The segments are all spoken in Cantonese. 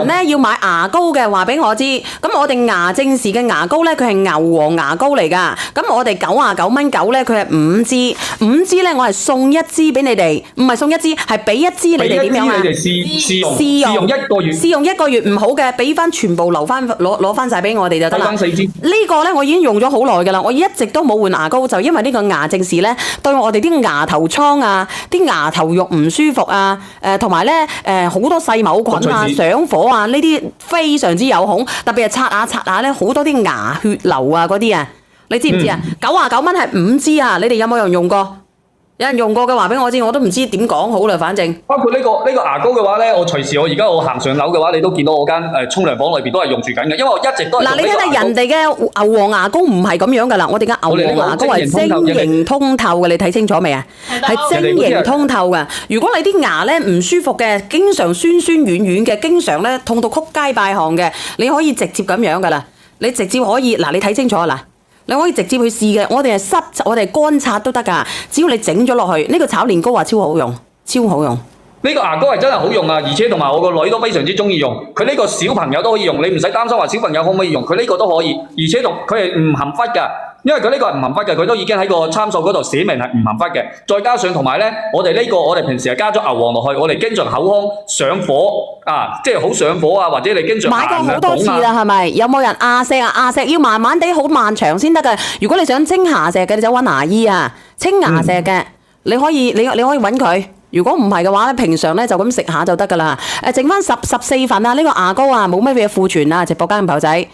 咧要買牙膏嘅，話俾我知。咁我哋牙正時嘅牙膏咧，佢係牛黃牙膏嚟噶。咁我哋99.9咧，佢係5支，5支咧我係送1支俾你哋，唔係送1支，係俾1支你哋點樣啊？你哋試用1個月，試用1個月唔好嘅，俾翻全部留翻攞翻晒俾我哋就得啦。4支。呢個咧我已經用咗好耐噶啦，我一直都冇換牙膏，就因為呢個牙正時咧對我哋啲牙頭瘡啊、啲牙頭肉唔舒服啊，同埋咧好多細菌啊、上火啊，呢啲非常之有孔，特別係刷下咧，好多啲牙血流啊嗰啲啊，你知唔知啊？99蚊係5支啊，你哋有冇人用過？有人用過嘅話俾我知，我都唔知點講好啦，反正。包括呢個牙膏嘅話咧，我隨時而家我行上樓嘅話，你都見到我間沖涼房裏邊都係用住緊嘅，因為我一直都係。嗱，你睇下人哋嘅牛黃牙膏唔係咁樣噶啦，我哋嘅牛黃牙膏係晶瑩通透嘅，你睇清楚未啊？係晶瑩通透嘅。如果你啲牙咧唔舒服嘅，經常酸酸軟軟嘅，經常咧痛到曲街敗巷嘅，你可以直接咁樣噶啦，你直接可以嗱，你睇清楚啊嗱。你可以直接去試嘅，我哋係濕，我哋係乾擦都得噶。只要你整咗落去，呢個炒年糕話超好用，超好用。呢個牙膏係真係好用啊，而且同埋我個女都非常之中意用。佢呢個小朋友都可以用，你唔使擔心話小朋友可唔可以用，佢呢個都可以，而且佢係唔含氟噶。因為佢呢個係唔含氟嘅，佢都已經喺個參數嗰度寫明係唔含氟嘅。再加上同埋咧，我哋平時係加咗牛黃落去，我哋經常口腔上火啊，即係好上火啊，或者你經常買過好多次啦，係咪？有冇人牙石啊？牙石要慢慢地好漫長先得嘅。如果你想清牙石嘅，你就揾牙醫啊。清牙石嘅，你可以揾佢。如果唔係嘅話咧，平常咧就咁食下就得噶啦。剩翻14份啊，呢個牙膏啊，冇乜嘢庫存啊，直播間嘅朋友仔。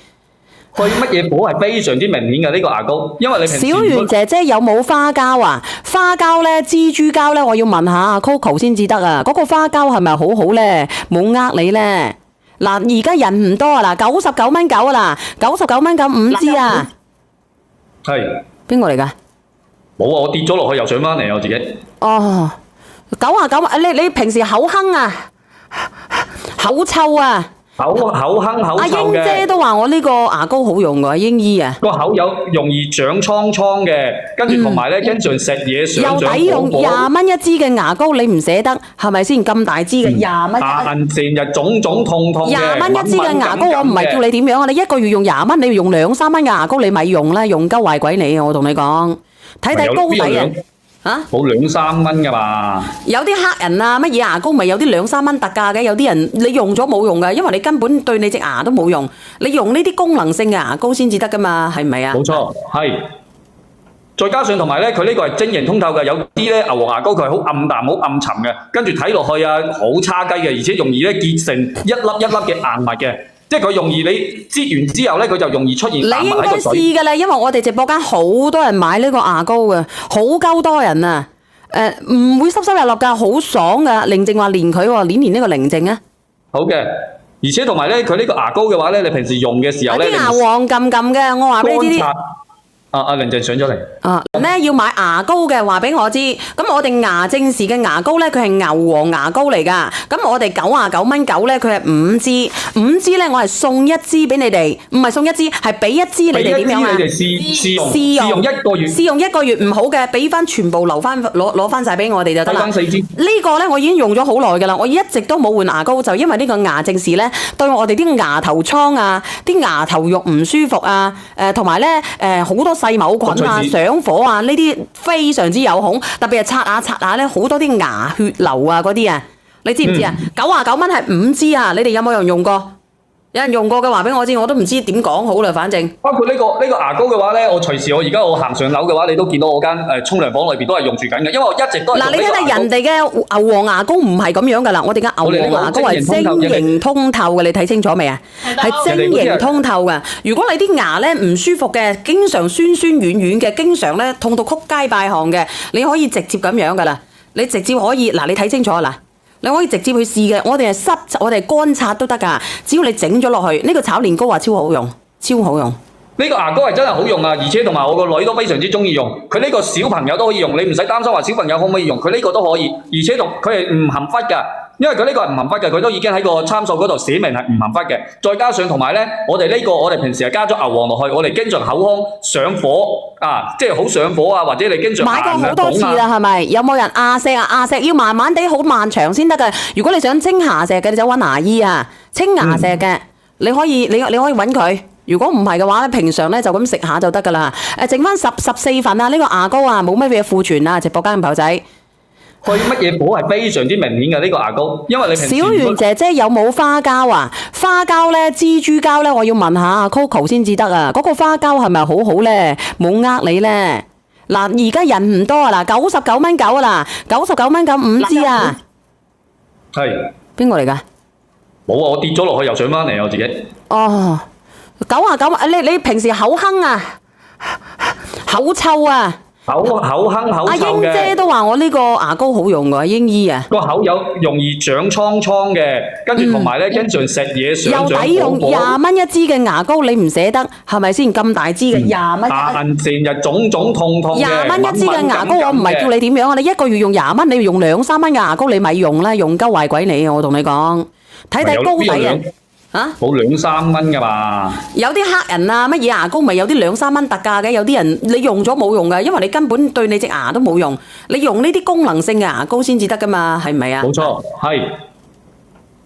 對乜嘢火係非常之明顯嘅呢個牙膏，因為你平時小圓姐姐有冇花膠啊？花膠咧、蜘蛛膠咧，我要問下 Coco 先至得啊！嗰個花膠係咪好好咧？冇呃你咧？嗱，而家人唔多啊，嗱，99.9啊，嗱，99.9 5支啊，係邊個嚟㗎？冇啊，我跌咗落去又上翻嚟我自己。哦，99，你平時口哼啊，口臭啊？口哼口臭嘅。阿英姐都話我呢個牙膏好用㗎，英姨啊。個口有容易長瘡嘅，跟住同埋咧，經常食嘢上又抵用20蚊一支嘅牙膏，你唔捨得係咪先？咁大支嘅20蚊。成日腫腫痛痛嘅。20蚊一支嘅牙膏，我唔係叫你點樣啊！你一個月用20蚊，你要用2-3蚊嘅牙膏，你咪用啦，用鳩壞鬼你啊！我同你講，睇高底啊！嚇，冇2-3蚊㗎嘛？有啲黑人啊，乜嘢牙膏咪有啲2-3蚊特價嘅？有啲人你用咗冇用㗎，因為你根本對你隻牙都冇用。你用呢啲功能性嘅牙膏先至得㗎嘛，係咪啊？冇錯，係。再加上同埋咧，佢呢個係晶瑩通透嘅，有啲咧牛黃牙膏佢係好暗淡、好暗沉嘅，跟住睇落去啊好差雞嘅，而且容易咧結成一粒一粒嘅硬物嘅。即係佢容易你擠完之後咧，佢就容易出現硬物喺個水。你應該試㗎啦，因為我哋直播間好多人買呢個牙膏嘅，好鳩多人啊！唔會濕濕立立㗎，好爽㗎。寧靜話練佢喎，練呢個寧靜啊！好嘅，而且同埋咧，佢呢個牙膏嘅話咧，你平時用嘅時候咧，啲牙黃撳撳嘅，我話俾你知。阿寧靜上咗嚟。咧要買牙膏嘅，話俾我知。咁我哋牙正時嘅牙膏咧，佢係牛黃牙膏嚟噶。咁我哋99.9咧，佢係5支，5支咧我係送1支俾你哋，唔係送1支，係俾1支你哋點樣啊？你哋試用1個月，試用1個月唔好嘅，俾翻全部攞翻晒俾我哋就得啦。4支。呢個咧我已經用咗好耐噶啦，我一直都冇換牙膏，就因為呢個牙正時咧對我哋啲牙頭瘡啊、啲牙頭肉唔舒服啊，同埋咧好多細菌啊、上火啊，呢啲非常之有孔，特別係刷下咧，好多啲牙血流啊嗰啲啊，你知唔知啊？99蚊係5支啊，你哋有冇人用過？有人用過嘅話俾我知，我都唔知點講好啦，反正。包括呢個牙膏嘅話咧，我隨時而家我行上樓嘅話，你都見到我間沖涼房裏邊都係用住緊嘅，因為我一直都係。嗱，你睇下人哋嘅牛黃牙膏唔係咁樣噶啦，我哋嘅牛黃牙膏係晶瑩通透嘅，你睇清楚未啊？係晶瑩通透嘅。如果你啲牙咧唔舒服嘅，經常酸酸軟軟嘅，經常咧痛到曲街敗巷嘅，你可以直接咁樣噶啦，你直接可以嗱，你睇清楚啊嗱。你可以直接去試嘅，我哋係濕，我哋係乾擦都得噶。只要你整咗落去，呢個炒年糕話超好用，超好用。呢個牙膏係真係好用啊，而且同埋我個女都非常之中意用。佢呢個小朋友都可以用，你唔使擔心話小朋友可唔可以用，佢呢個都可以，而且佢係唔含氟噶。因為佢呢個係唔含氟嘅，佢都已經喺個參數嗰度寫明係唔含氟嘅。再加上同埋咧，我哋平時係加咗牛黃落去，我哋經常口腔上火啊，即係好上火啊，或者你經常買過好多次啦，係咪？有冇人牙石啊？牙石要慢慢地好漫長先得嘅。如果你想清牙石嘅，你就揾牙醫啊。清牙石嘅，你可以揾佢。如果唔係嘅話咧，平常咧就咁食下就得噶啦。剩翻14份啊，呢個牙膏啊，冇乜嘢庫存啊，直播間嘅朋友仔。去乜嘢補係非常之明顯嘅呢個牙膏，因為你平時小圓姐姐有冇花膠啊？花膠咧、蜘蛛膠咧，我要問下阿 Coco 先至得啊！嗰個花膠係咪好好咧？冇呃你咧。嗱，而家人唔多啊，嗱，99蚊9啊啦，99蚊9 5支啊。係邊個嚟㗎？冇啊！我跌咗落去又上翻嚟我自己。哦，99，你平時口哼啊，口臭啊？口哼口阿臭嘅。英姐都話我呢個牙膏好用㗎，英姨啊。個口有容易長瘡瘡嘅，跟住同埋咧經常食嘢上又抵用20蚊一支嘅牙膏，你唔捨得係咪先？咁大支嘅20蚊。成日腫腫痛痛嘅。20蚊一支嘅牙膏，我唔係叫你點樣啊！你一個月用20蚊，你要用2、3蚊嘅牙膏，你咪用啦，用鳩壞鬼你！我同你講，睇睇膏底啊！嚇，冇2、3蚊㗎嘛？有啲黑人啊，乜嘢牙膏咪有啲2、3蚊特價嘅？有啲人你用咗冇用㗎，因為你根本對你隻牙都冇用。你用呢啲功能性嘅牙膏先至得㗎嘛，係咪啊？冇錯，係。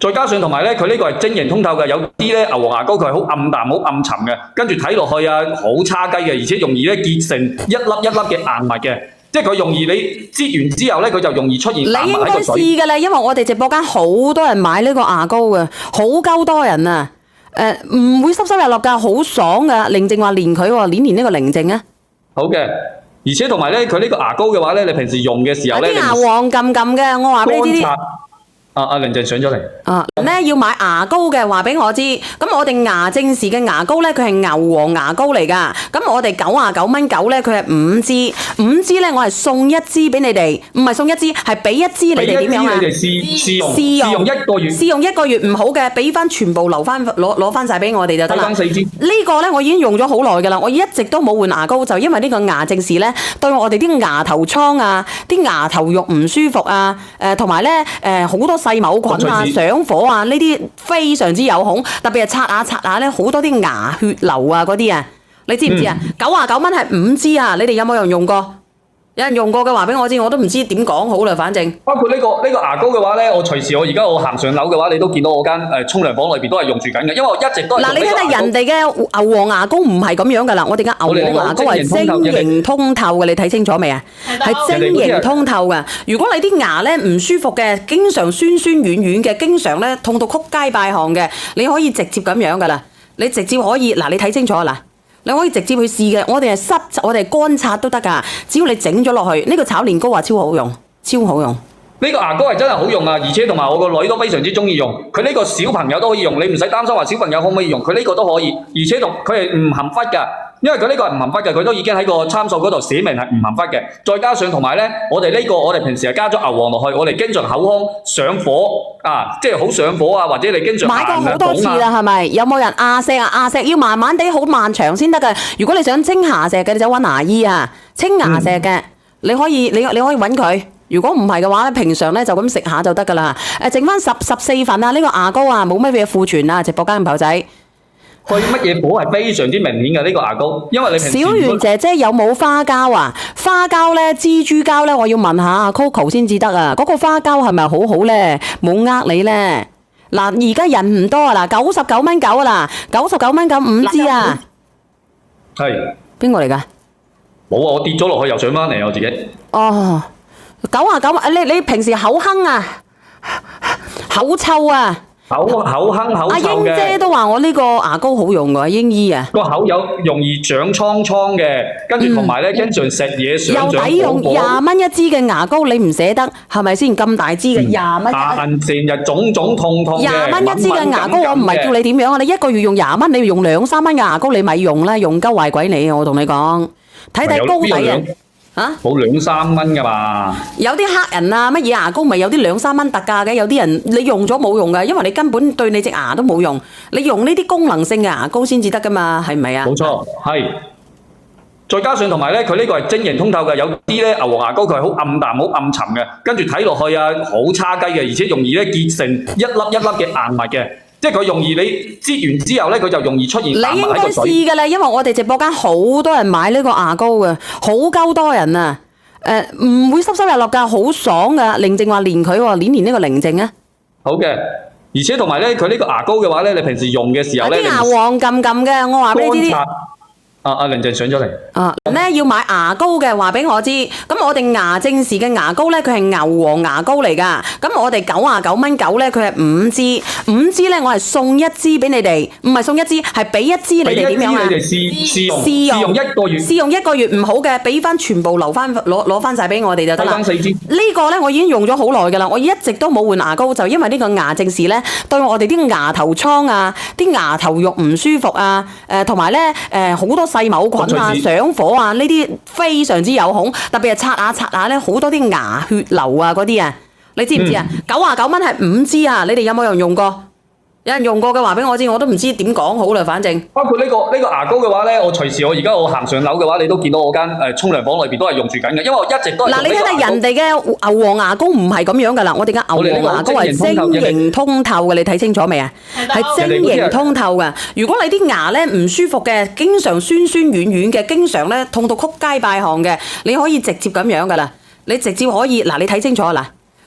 再加上同埋咧，佢呢個係晶瑩通透嘅，有啲咧牛黃牙膏佢係好暗淡、好暗沉嘅，跟住睇落去啊好差雞嘅，而且容易咧結成一粒一粒嘅硬物嘅。即係佢容易你擠完之後咧，佢就容易出現硬物喺個水。你應該試㗎啦，因為我哋直播間好多人買呢個牙膏嘅，好鳩多人啊！唔會濕濕立立㗎，好爽㗎。寧靜話練佢喎，練呢個寧靜啊！好嘅，而且同埋咧，佢呢個牙膏嘅話咧，你平時用嘅時候咧，啲牙黃撳撳嘅，我話俾你知啲。阿寧靜上咗嚟。咧要買牙膏嘅，話俾我知。咁我哋牙正時嘅牙膏咧，佢係牛黃牙膏嚟㗎。咁我哋99蚊9咧，佢係5支，5支咧我係送1支俾你哋，唔係送1支，係俾1支你哋點樣啊？你哋試用1個月。試用1個月唔好嘅，俾翻全部留翻攞翻曬俾我哋就得啦。4支。呢個咧我已經用咗好耐㗎啦，我一直都冇換牙膏，就因為呢個牙正時咧對我哋啲牙頭瘡啊、啲牙頭肉唔舒服啊，同埋咧好多細菌啊、上火啊，呢啲非常之有孔，特別係刷下咧，好多啲牙血流啊嗰啲啊，你知唔知啊？99蚊係5支啊，你哋有冇人用過？有人用過嘅話俾我知，我都唔知點講好啦，反正。包括呢個牙膏嘅話咧，我隨時而家我行上樓嘅話，你都見到我間沖涼房裏邊都係用住緊嘅，因為我一直都係。嗱，你睇睇人哋嘅牛黃牙膏唔係咁樣噶啦，我哋嘅牛黃牙膏係晶瑩通透嘅，你睇清楚未啊？係晶瑩通透嘅。如果你啲牙咧唔舒服嘅，經常酸酸軟軟嘅，經常咧痛到曲街敗巷嘅，你可以直接咁樣噶啦，你直接可以嗱，你睇清楚嗱。你可以直接去試嘅，我哋係濕，我哋係乾擦都得㗎。只要你整咗落去，呢個炒年糕啊超好用，超好用。呢個牙膏係真係好用啊，而且同埋我個女都非常之中意用。佢呢個小朋友都可以用，你唔使擔心話小朋友可唔可以用，佢呢個都可以，而且佢係唔含氟㗎。因為佢呢個係唔含氟嘅，佢都已經喺個參數嗰度寫明係唔含氟嘅。再加上同埋咧，我哋平時係加咗牛黃落去，我哋經常口腔上火啊，即係好上火啊，或者你經常買過好多次啦，係咪？有冇人牙石啊？牙石要慢慢地好漫長先得嘅。如果你想清牙石嘅，你就揾牙醫啊。清牙石嘅，你可以揾佢。如果唔係嘅話咧，平常咧就咁食下就得㗎啦。剩翻14份啊，呢個牙膏啊，冇乜嘢庫存啊，直播間嘅朋友仔。去乜嘢補係非常之明顯嘅呢個牙膏，因為你平時。小圓姐姐有冇花膠啊？花膠咧、蜘蛛膠咧，我要問下阿 Coco 先至得啊！嗰個花膠係咪好好咧？冇呃你咧。嗱，而家人唔多啊，嗱，99蚊9啊啦，99蚊9 5支啊。係。邊個嚟㗎？冇啊！我跌咗落去又上翻嚟我自己。哦，99，你平時口哼啊，口臭啊。口哼口臭嘅。阿英姐都話我呢個牙膏好用㗎，英姨啊。個口有容易長瘡瘡嘅，跟住同埋咧經常食嘢上火。又抵用20蚊一支嘅牙膏，你唔捨得係咪先？咁大支嘅20蚊。成日腫腫痛痛嘅。20蚊一支嘅牙膏，我唔係叫你點樣啊！你一個月用20蚊，你要用2、3蚊嘅牙膏，你咪用啦，用鳩壞鬼你！我同你講，睇睇膏底啊！冇2、3蚊㗎嘛？有啲黑人啊，乜嘢牙膏咪有啲2、3蚊特價嘅？有啲人你用咗冇用㗎，因為你根本對你隻牙都冇用。你用呢啲功能性嘅牙膏先至得㗎嘛，係咪啊？冇錯，係。再加上同埋咧，佢呢個係晶瑩通透嘅，有啲咧牛黃牙膏佢係好暗淡、好暗沉嘅，跟住睇落去啊好差雞嘅，而且容易咧結成一粒一粒嘅硬物嘅，即係佢容易你擠完之後咧，佢就容易出現硬物喺個水。你應該試㗎啦，因為我哋直播間好多人買呢個牙膏嘅，好鳩多人啊！唔會濕濕立立㗎，好爽㗎。寧靜話練佢喎，練呢個寧靜啊！好嘅，而且同埋咧，佢呢個牙膏嘅話咧，你平時用嘅時候咧，啲牙黃撳撳嘅，我話俾你知啲。阿寧靜上咗嚟。咧要買牙膏嘅話俾我知，咁我哋牙正時嘅牙膏咧，佢係牛黃牙膏嚟㗎。咁我哋99.9咧，佢係5支，5支咧我係送1支俾你哋，唔係送1支，係俾1支你哋點樣啊？你哋試用1個月，試用1個月唔好嘅，俾翻全部留翻攞翻曬俾我哋就得啦。4支。呢個咧我已經用咗好耐㗎啦，我一直都冇換牙膏，就因為呢個牙正時咧對我哋啲牙頭瘡啊、啲牙頭肉唔舒服啊，同埋咧好多細菌啊、上火啊，呢啲非常之有孔，特別係刷下咧，好多啲牙血流啊嗰啲啊，你知唔知啊？99蚊係5支啊，你哋有冇人用過？有人用過嘅話俾我知，我都唔知點講好啦，反正。包括呢個牙膏嘅話咧，我隨時而家我行上樓嘅話，你都見到我間沖涼房裏邊都係用住緊嘅，因為我一直都係。嗱，你睇下人哋嘅牛黃牙膏唔係咁樣㗎啦，我哋嘅牛黃牙膏係晶瑩通透嘅，你睇清楚未啊？係晶瑩通透嘅。如果你啲牙咧唔舒服嘅，經常酸酸軟軟嘅，經常咧痛到曲街敗巷嘅，你可以直接咁樣㗎啦。你直接可以嗱，你睇清楚嗱。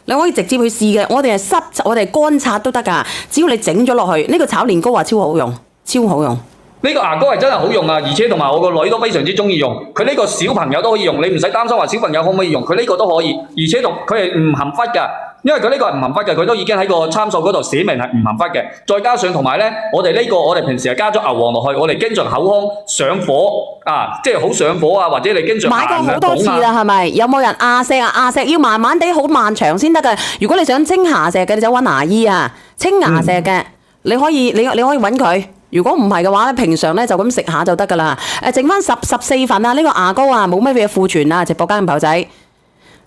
你可以直接去試嘅，我哋係濕，我哋係乾擦都得㗎。只要你整咗落去，呢個炒年糕話超好用，超好用。呢個牙膏係真係好用啊，而且同埋我個女都非常之中意用。佢呢個小朋友都可以用，你唔使擔心話小朋友可唔可以用，佢呢個都可以，而且佢係唔含氟㗎。因為佢呢個係唔含氟嘅，佢都已經喺個參數嗰度寫明係唔含氟嘅。再加上同埋咧，我哋平時係加咗牛黃落去，我哋經常口腔上火啊，即係好上火啊，或者你經常買過好多次啦，係咪？有冇人牙石啊？牙石要慢慢地好漫長先得㗎。如果你想清牙石嘅，你就揾牙醫啊。清牙石嘅，你可以揾佢。如果唔係嘅話咧，平常咧就咁食下就得㗎啦。剩翻14份啊，呢個牙膏啊冇乜嘢庫存啊，直播間嘅朋友仔。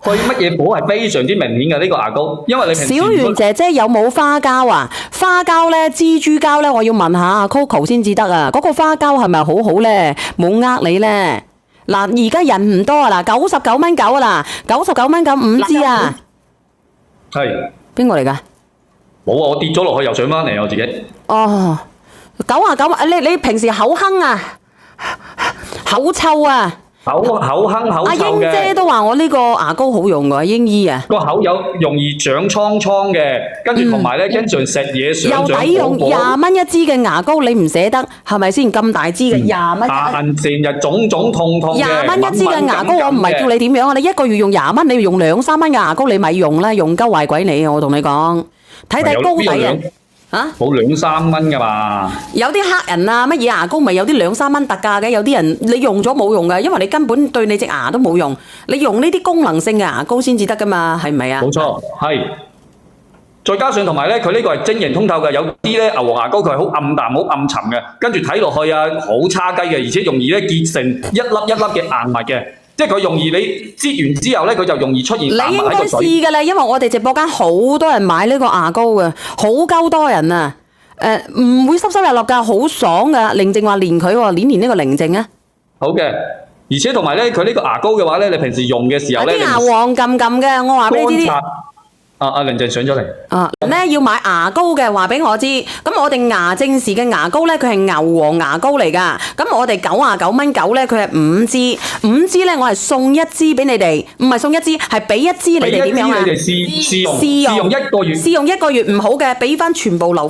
去乜嘢火係非常之明顯嘅呢個牙膏，因為你平時。小圓姐姐有冇花膠啊？花膠咧、蜘蛛膠咧，我要問下 Coco 先至得啊！嗰個花膠係咪好好咧？冇呃你咧。嗱，而家人唔多啊，嗱，99.9啊啦，99.9 5支啊。係。邊個嚟㗎？冇啊！我跌咗落去又上翻嚟我自己。哦，99，你平時口哼啊，口臭啊。口哼口臭嘅。阿英姐都話我呢個牙膏好用㗎，英姨啊。個口有容易長瘡嘅，跟住同埋咧經常食嘢上又抵用20蚊1支嘅牙膏，你唔捨得係咪先？咁大支嘅20蚊。成日腫痛嘅。20蚊1支嘅牙膏，我唔係叫你點樣啊！你1個月用20蚊，你要用2-3蚊嘅牙膏，你咪用啦，用鳩壞鬼你啊！我同你講，睇膏底啊！嚇，冇2-3蚊㗎嘛？有啲黑人啊，乜嘢牙膏咪有啲2-3蚊特價嘅？有啲人你用咗冇用㗎，因為你根本對你隻牙都冇用。你用呢啲功能性嘅牙膏先至得㗎嘛，係唔係啊？冇錯，係。再加上同埋咧，佢呢個係晶瑩通透嘅，有啲咧牛黃牙膏佢係好暗淡、好暗沉嘅，跟住睇落去啊好差雞嘅，而且容易咧結成一粒一粒嘅硬物嘅。即係佢容易你擠完之後咧，佢就容易出現硬物喺個水。你應該試㗎啦，因為我哋直播間好多人買呢個牙膏嘅，好鳩多人啊！唔會濕濕立立㗎，好爽㗎。寧靜話練佢喎，練呢個寧靜啊！好嘅，而且同埋咧，佢呢個牙膏嘅話咧，你平時用嘅時候咧，啲牙黃撳撳嘅，我話俾你知。阿寧靜上咗嚟。咧要買牙膏嘅話俾我知，咁我哋牙正時嘅牙膏咧，佢係牛黃牙膏嚟㗎。咁我哋99.9咧，佢係5支，5支咧我係送1支俾你哋，唔係送1支，係俾1支你哋點樣啊？你哋試用1個月。試用1個月唔好嘅，俾翻全部攞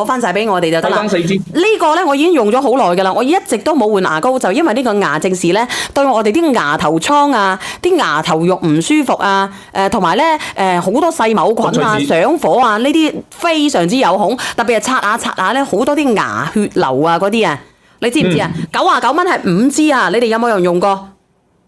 翻曬俾我哋就得啦。4支。呢個咧我已經用咗好耐㗎啦，我一直都冇換牙膏，就因為呢個牙正時咧對我哋啲牙頭瘡啊、啲牙頭肉唔舒服啊，同埋咧好多細菌啊、上火啊，呢啲非常之有孔，特別係刷下咧，好多啲牙血流啊嗰啲啊，你知唔知啊？99蚊係5支啊，你哋有冇人用過？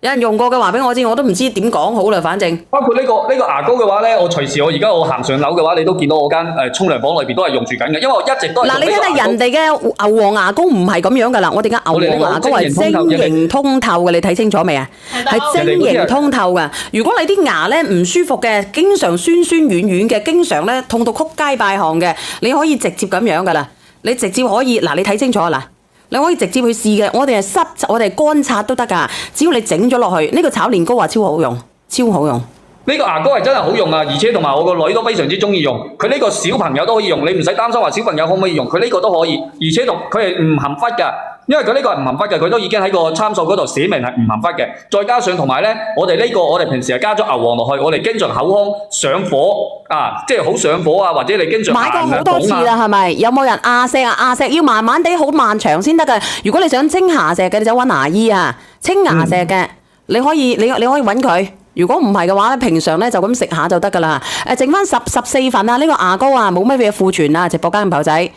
有人用過嘅話俾我知，我都唔知點講好啦，反正。包括呢個牙膏嘅話咧，我隨時而家我行上樓嘅話，你都見到我間沖涼房裏邊都係用住緊嘅，因為我一直都係。嗱，你睇下人哋嘅牛黃牙膏唔係咁樣㗎啦，我哋嘅牛黃牙膏係晶瑩通透嘅，你睇清楚未啊？係晶瑩通透嘅。如果你啲牙咧唔舒服嘅，經常酸酸軟軟嘅，經常咧痛到曲街敗巷嘅，你可以直接咁樣㗎啦。你直接可以嗱，你睇清楚嗱。你可以直接去試嘅，我哋係濕，我哋係乾擦都得㗎。只要你整咗落去，呢個炒年糕啊超好用，超好用。呢個牙膏係真係好用啊，而且同埋我個女都非常之中意用。佢呢個小朋友都可以用，你唔使擔心話小朋友可唔可以用，佢呢個都可以，而且佢係唔含氟㗎。因為佢呢個係唔含氟嘅，佢都已經喺個參數嗰度寫明係唔含氟嘅。再加上同埋咧，我哋平時係加咗牛黃落去，我哋經常口腔上火啊，即係好上火啊，或者你經常買過好多次啦，係咪？有冇人牙石啊？牙石要慢慢地好漫長先得㗎。如果你想清牙石嘅，你就揾牙醫啊。清牙石嘅，你可以揾佢。如果唔係嘅話咧，平常咧就咁食下就得㗎啦。剩翻14份啊，呢個牙膏啊冇乜嘢庫存啊，直播間嘅朋友仔。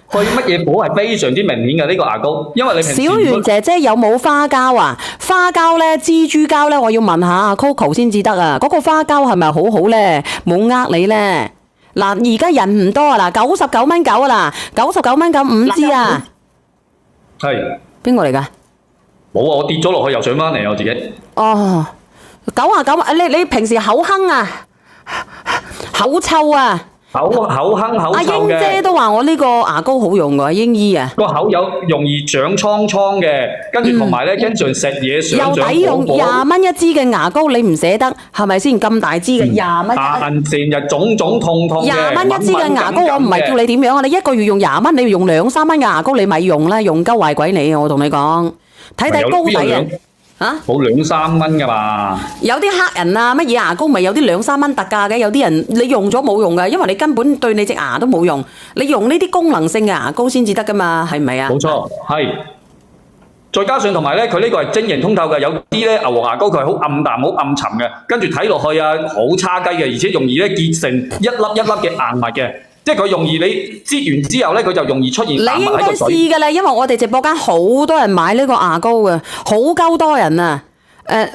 去乜嘢火係非常之明顯嘅呢個牙膏，因為你平時小圓姐姐有冇花膠啊？花膠咧、蜘蛛膠咧，我要問下阿 Coco 先至得啊！嗰個花膠係咪好好咧？冇呃你咧？嗱，而家人唔多啊！嗱，99蚊9啊啦，99蚊9 5支啊！係邊個嚟㗎？冇啊！我跌咗落去又上翻嚟我自己。哦，99，你平時口哼啊，口臭啊！口哼口臭嘅。阿英姐都話我呢個牙膏好用㗎，英姨啊。個口有容易長瘡瘡嘅，跟住同埋咧經常食嘢上又抵用20蚊一支嘅牙膏，你唔捨得係咪先？咁大支嘅20蚊。但成日腫腫痛痛嘅。20蚊一支嘅牙膏，我唔係叫你點樣啊！你一個月用20蚊，你要用2、3蚊嘅牙膏，你咪用啦，用鳩壞鬼你啊！我同你講，睇高底啊！嚇，冇2、3蚊㗎嘛？有啲黑人啊，乜嘢牙膏咪有啲2、3蚊特價嘅？有啲人你用咗冇用㗎，因為你根本對你隻牙都冇用。你用呢啲功能性嘅牙膏先至得㗎嘛，係咪啊？冇錯，係。再加上同埋咧，佢呢個係晶瑩通透嘅，有啲咧牛黃牙膏佢係好暗淡、好暗沉嘅，跟住睇落去啊好差雞嘅，而且容易咧結成一粒一粒嘅硬物嘅。即係佢容易你擠完之後咧，佢就容易出現硬物喺個水。你應該試㗎啦，因為我哋直播間好多人買呢個牙膏嘅，好鳩多人啊！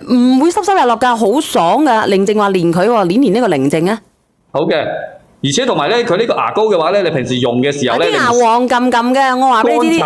唔會濕濕日落㗎，好爽㗎。寧靜話練佢喎，練呢個寧靜啊！好嘅，而且同埋咧，佢呢個牙膏嘅話咧，你平時用嘅時候咧，啲牙黃撳撳嘅，我話俾你知。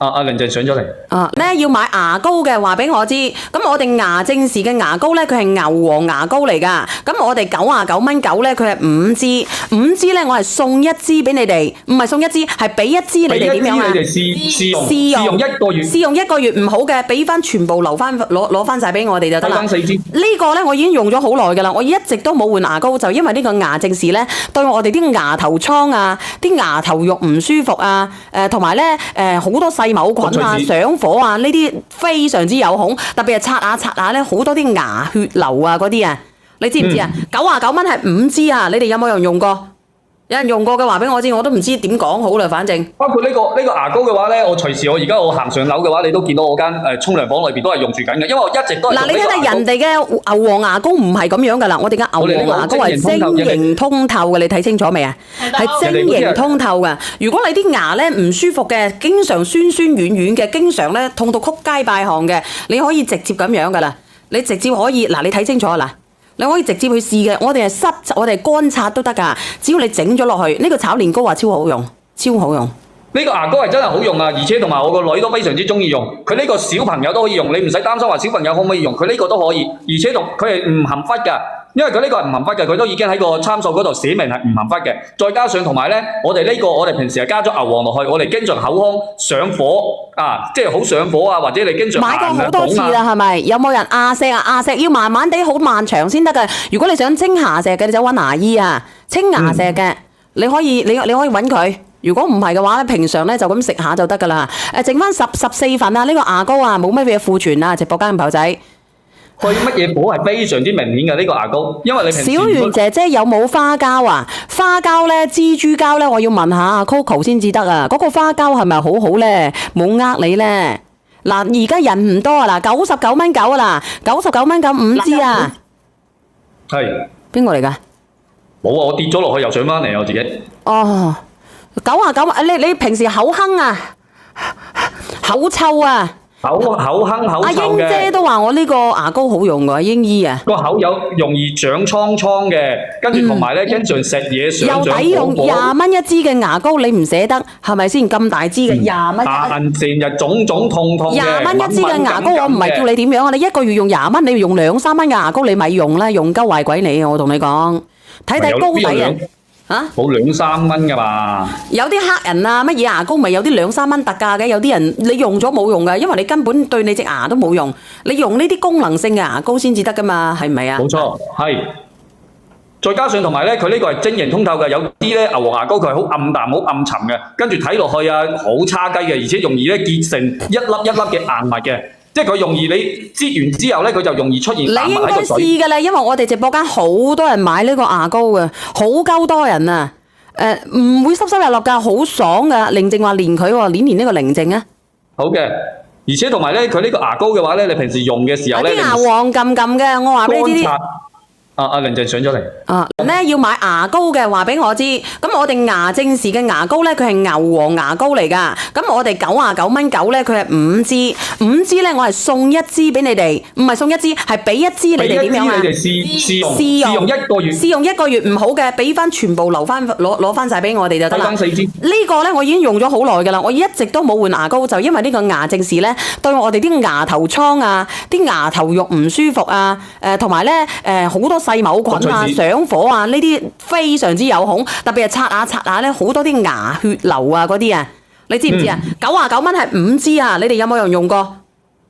阿寧靜上咗嚟。咧要買牙膏嘅話俾我知，咁我哋牙正時嘅牙膏咧，佢係牛黃牙膏嚟㗎。咁我哋99蚊9咧，佢係5支咧，我係送1支俾你哋，唔係送1支，係俾1支你哋點樣啊？俾1支你哋試用1個月。試用1個月唔好嘅，俾翻全部攞翻晒俾我哋就得啦。4支。呢個咧我已經用咗好耐㗎啦，我一直都冇換牙膏，就因為呢個牙正時咧對我哋啲牙頭瘡啊、啲牙頭肉唔舒服啊，同埋咧好多細某菌啊、上火啊，呢啲非常之有孔，特別係刷下咧，好多啲牙血流啊嗰啲啊，你知唔知啊？99蚊係5支啊！你哋有冇人用過？有人用過嘅話俾我知，我都唔知點講好啦。反正包括呢個牙膏嘅話咧，我隨時而家我行上樓嘅話，你都見到我間沖涼房裏邊都係用住緊嘅，因為我一直都係。嗱，你睇下人哋嘅牛黃牙膏唔係咁樣㗎啦，我哋嘅牛黃牙膏係晶瑩通透嘅，你睇清楚未啊？係晶瑩通透㗎。如果你啲牙咧唔舒服嘅，經常酸酸軟軟嘅，經常咧痛到曲街敗巷嘅，你可以直接咁樣㗎啦。你直接可以嗱，你睇清楚嗱。你可以直接去試嘅，我哋係濕，我哋係乾擦都得㗎。只要你整咗落去，呢個炒年糕啊超好用，超好用。呢個牙膏係真係好用啊，而且同埋我個女都非常之中意用。佢呢個小朋友都可以用，你唔使擔心話小朋友可唔可以用，佢呢個都可以，而且佢係唔含氟㗎。因為佢呢個係唔含氟嘅，佢都已經喺個參數嗰度寫明係唔含氟嘅。再加上同埋咧，我哋平時係加咗牛黃落去，我哋經常口腔上火啊，即係好上火啊，或者你經常買過好多次啦，係咪？有冇人牙石啊？牙石要慢慢地好漫長先得㗎。如果你想清牙石嘅，你就揾牙醫啊。清牙石嘅，你可以揾佢。如果唔係嘅話咧，平常咧就咁食下就得㗎啦。剩翻14份啊，呢個牙膏啊冇乜嘢庫存啊，直播間嘅朋友仔。去乜嘢火係非常之明顯嘅呢個牙膏，因為你平時小圓姐姐有冇花膠啊？花膠咧、蜘蛛膠咧，我要問下阿 Coco 先至得啊！嗰個花膠係咪好好咧？冇呃你咧？嗱，而家人唔多啊！嗱，99蚊9啊啦，99蚊9 5支啊！係邊個嚟㗎？冇啊！我跌咗落去又上翻嚟我自己。哦，99，你平時口哼啊，口臭啊！口哼口臭嘅。阿英姐都話我呢個牙膏好用㗎，英姨啊。個口有容易長瘡瘡嘅，跟住同埋咧經常食嘢上火。又抵用20蚊一支嘅牙膏，你唔捨得係咪先？咁大支嘅20蚊。但成日腫腫痛痛嘅。20蚊一支嘅牙膏，我唔係叫你點樣啊！你一個月用20蚊，你要用2、3蚊嘅牙膏，你咪用啦，用鳩壞鬼你啊！我同你講，睇高底啊！啊？冇2-3蚊㗎嘛？有啲黑人啊，乜嘢牙膏咪有啲2-3蚊特價嘅，有啲人你用咗冇用㗎，因為你根本對你隻牙都冇用，你用呢啲功能性嘅牙膏先至得㗎嘛，係咪啊？冇錯，係。再加上同埋咧，佢呢個係晶瑩通透嘅，有啲咧牛黃牙膏佢係好暗淡、好暗沉嘅，跟住睇落去啊好差雞嘅，而且容易咧結成一粒一粒嘅硬物嘅，即係佢容易你擠完之後咧，佢就容易出現硬物喺個嘴。你應該試㗎啦，因為我哋直播間好多人買呢個牙膏嘅，好鳩多人啊！唔會濕濕日落㗎，好爽㗎。寧靜話練佢喎，練呢個寧靜啊！好嘅，而且同埋咧，佢呢個牙膏嘅話咧，你平時用嘅時候咧，啲牙黃撳撳嘅，我話俾你知。阿寧靜上咗嚟。要買牙膏嘅話俾我知。咁我哋牙正時嘅牙膏咧，佢係牛黃牙膏嚟㗎。咁我哋99.9咧，佢係5支，5支咧我係送1支俾你哋，唔係送1支，係俾1支你哋點樣啊？俾1支你哋試用1個月。試用1個月唔好嘅，俾翻全部攞翻晒俾我哋就得啦。4支。呢個咧我已經用咗好耐㗎啦，我一直都冇換牙膏，就因為呢個牙正時咧對我哋啲牙頭瘡啊、啲牙頭肉唔舒服啊，同埋咧好多細菌啊、上火啊，呢啲非常之有孔，特別係刷下咧，好多啲牙血流啊嗰啲啊，你知唔知啊？99蚊係5支啊，你哋有冇人用過？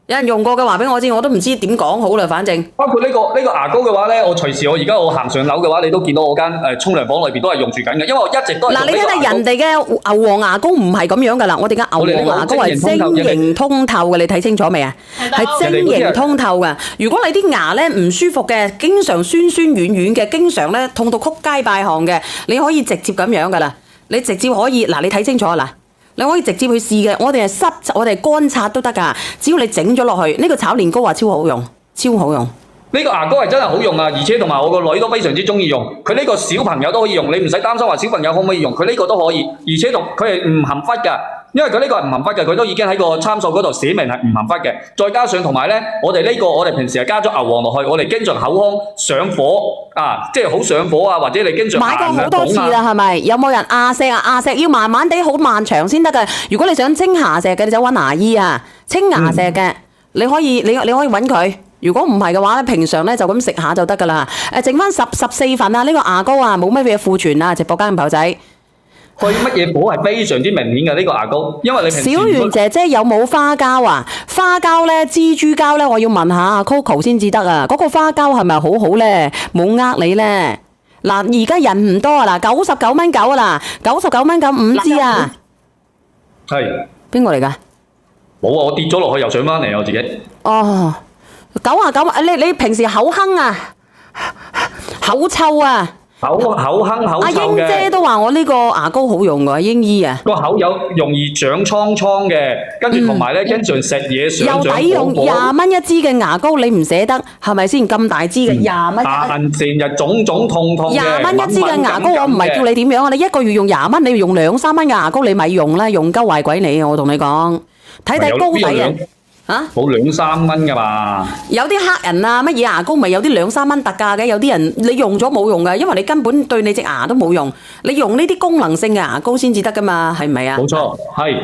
有人用過嘅話俾我知，我都唔知點講好啦，反正。包括呢個牙膏嘅話咧，我隨時而家我行上樓嘅話，你都見到我間沖涼房裏邊都係用住緊嘅，因為我一直都係。嗱，你睇下人哋嘅牛黃牙膏唔係咁樣噶啦，我哋嘅牛黃牙膏係晶瑩通透嘅，你睇清楚未啊？係晶瑩通透嘅。如果你啲牙咧唔舒服嘅，經常酸酸軟軟嘅，經常咧痛到曲街敗巷嘅，你可以直接咁樣噶啦，你直接可以嗱，你睇清楚啦。你可以直接去試嘅，我哋係濕，我哋係乾擦都得㗎。只要你整咗落去，呢個炒年糕話超好用，超好用。呢個牙膏係真係好用啊，而且同埋我個女都非常之中意用。佢呢個小朋友都可以用，你唔使擔心話小朋友可唔可以用，佢呢個都可以，而且佢係唔含氟㗎。因為佢呢個係唔含氟嘅，佢都已經喺個參數嗰度寫明係唔含氟嘅。再加上同埋咧，我哋平時係加咗牛黃落去，我哋經常口腔上火啊，即係好上火啊，或者你經常買過好多次啦，係咪？有冇人牙石啊？牙石要慢慢地好漫長先得㗎。如果你想清牙石嘅，你就揾牙醫啊。清牙石嘅，你可以揾佢。如果唔係嘅話咧，平常咧就咁食下就得㗎啦。剩翻14份啊，呢個牙膏啊冇乜嘢庫存啊，直播間嘅朋仔。去乜嘢火係非常之明顯嘅呢個牙膏，因為你平時小圓姐姐有冇花膠啊？花膠咧、蜘蛛膠咧，我要問下阿 Coco 先至得啊！嗰個花膠係咪好好咧？冇呃你咧。嗱，而家人唔多啊，嗱，99.9啊，嗱，99.9 5支啊。係邊個嚟㗎？冇啊！我跌咗落去又上翻嚟我自己。哦，99，你平時口哼啊，口臭啊？口哼口臭嘅。阿英姐都話我呢個牙膏好用㗎，英姨啊。個口有容易長瘡嘅，跟住同埋咧經常食嘢上又抵用20蚊一支嘅牙膏，你唔捨得係咪先？咁大支嘅20蚊。成日腫腫痛痛嘅。20蚊一支嘅牙膏，我唔係叫你點樣啊！你一個月用20蚊，你要用2-3蚊嘅牙膏，你咪用啦，用鳩壞鬼你啊！我同你講，睇高底啊！冇2-3蚊㗎嘛？有啲黑人啊，乜嘢牙膏咪有啲2-3蚊特價嘅，有啲人你用咗冇用㗎，因為你根本對你隻牙都冇用，你用呢啲功能性嘅牙膏先至得㗎嘛，係咪啊？冇錯，係。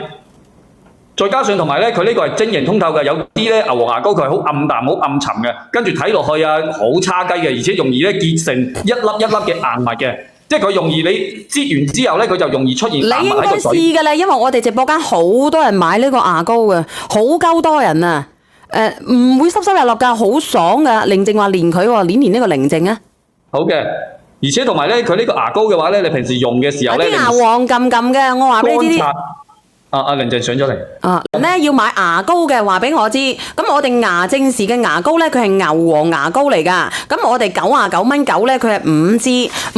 再加上同埋咧，佢呢個係晶瑩通透嘅，有啲咧牛黃牙膏佢係好暗淡、好暗沉嘅，跟住睇落去啊好差雞嘅，而且容易咧結成一粒一粒嘅硬物嘅。即係佢容易你擠完之後咧，佢就容易出現硬物喺個嘴。你應該試㗎啦，因為我哋直播間好多人買呢個牙膏嘅，好鳩多人啊！唔會濕濕日落㗎，好爽㗎。寧靜話練佢喎，練呢個寧靜啊！好嘅，而且同埋咧，佢呢個牙膏嘅話咧，你平時用嘅時候咧，啲牙黃撳撳嘅，我話俾你知。阿寧靜上咗嚟。要買牙膏嘅話俾我知。咁我哋牙正時嘅牙膏咧，佢係牛黃牙膏嚟㗎。咁我哋99.9咧，佢係5支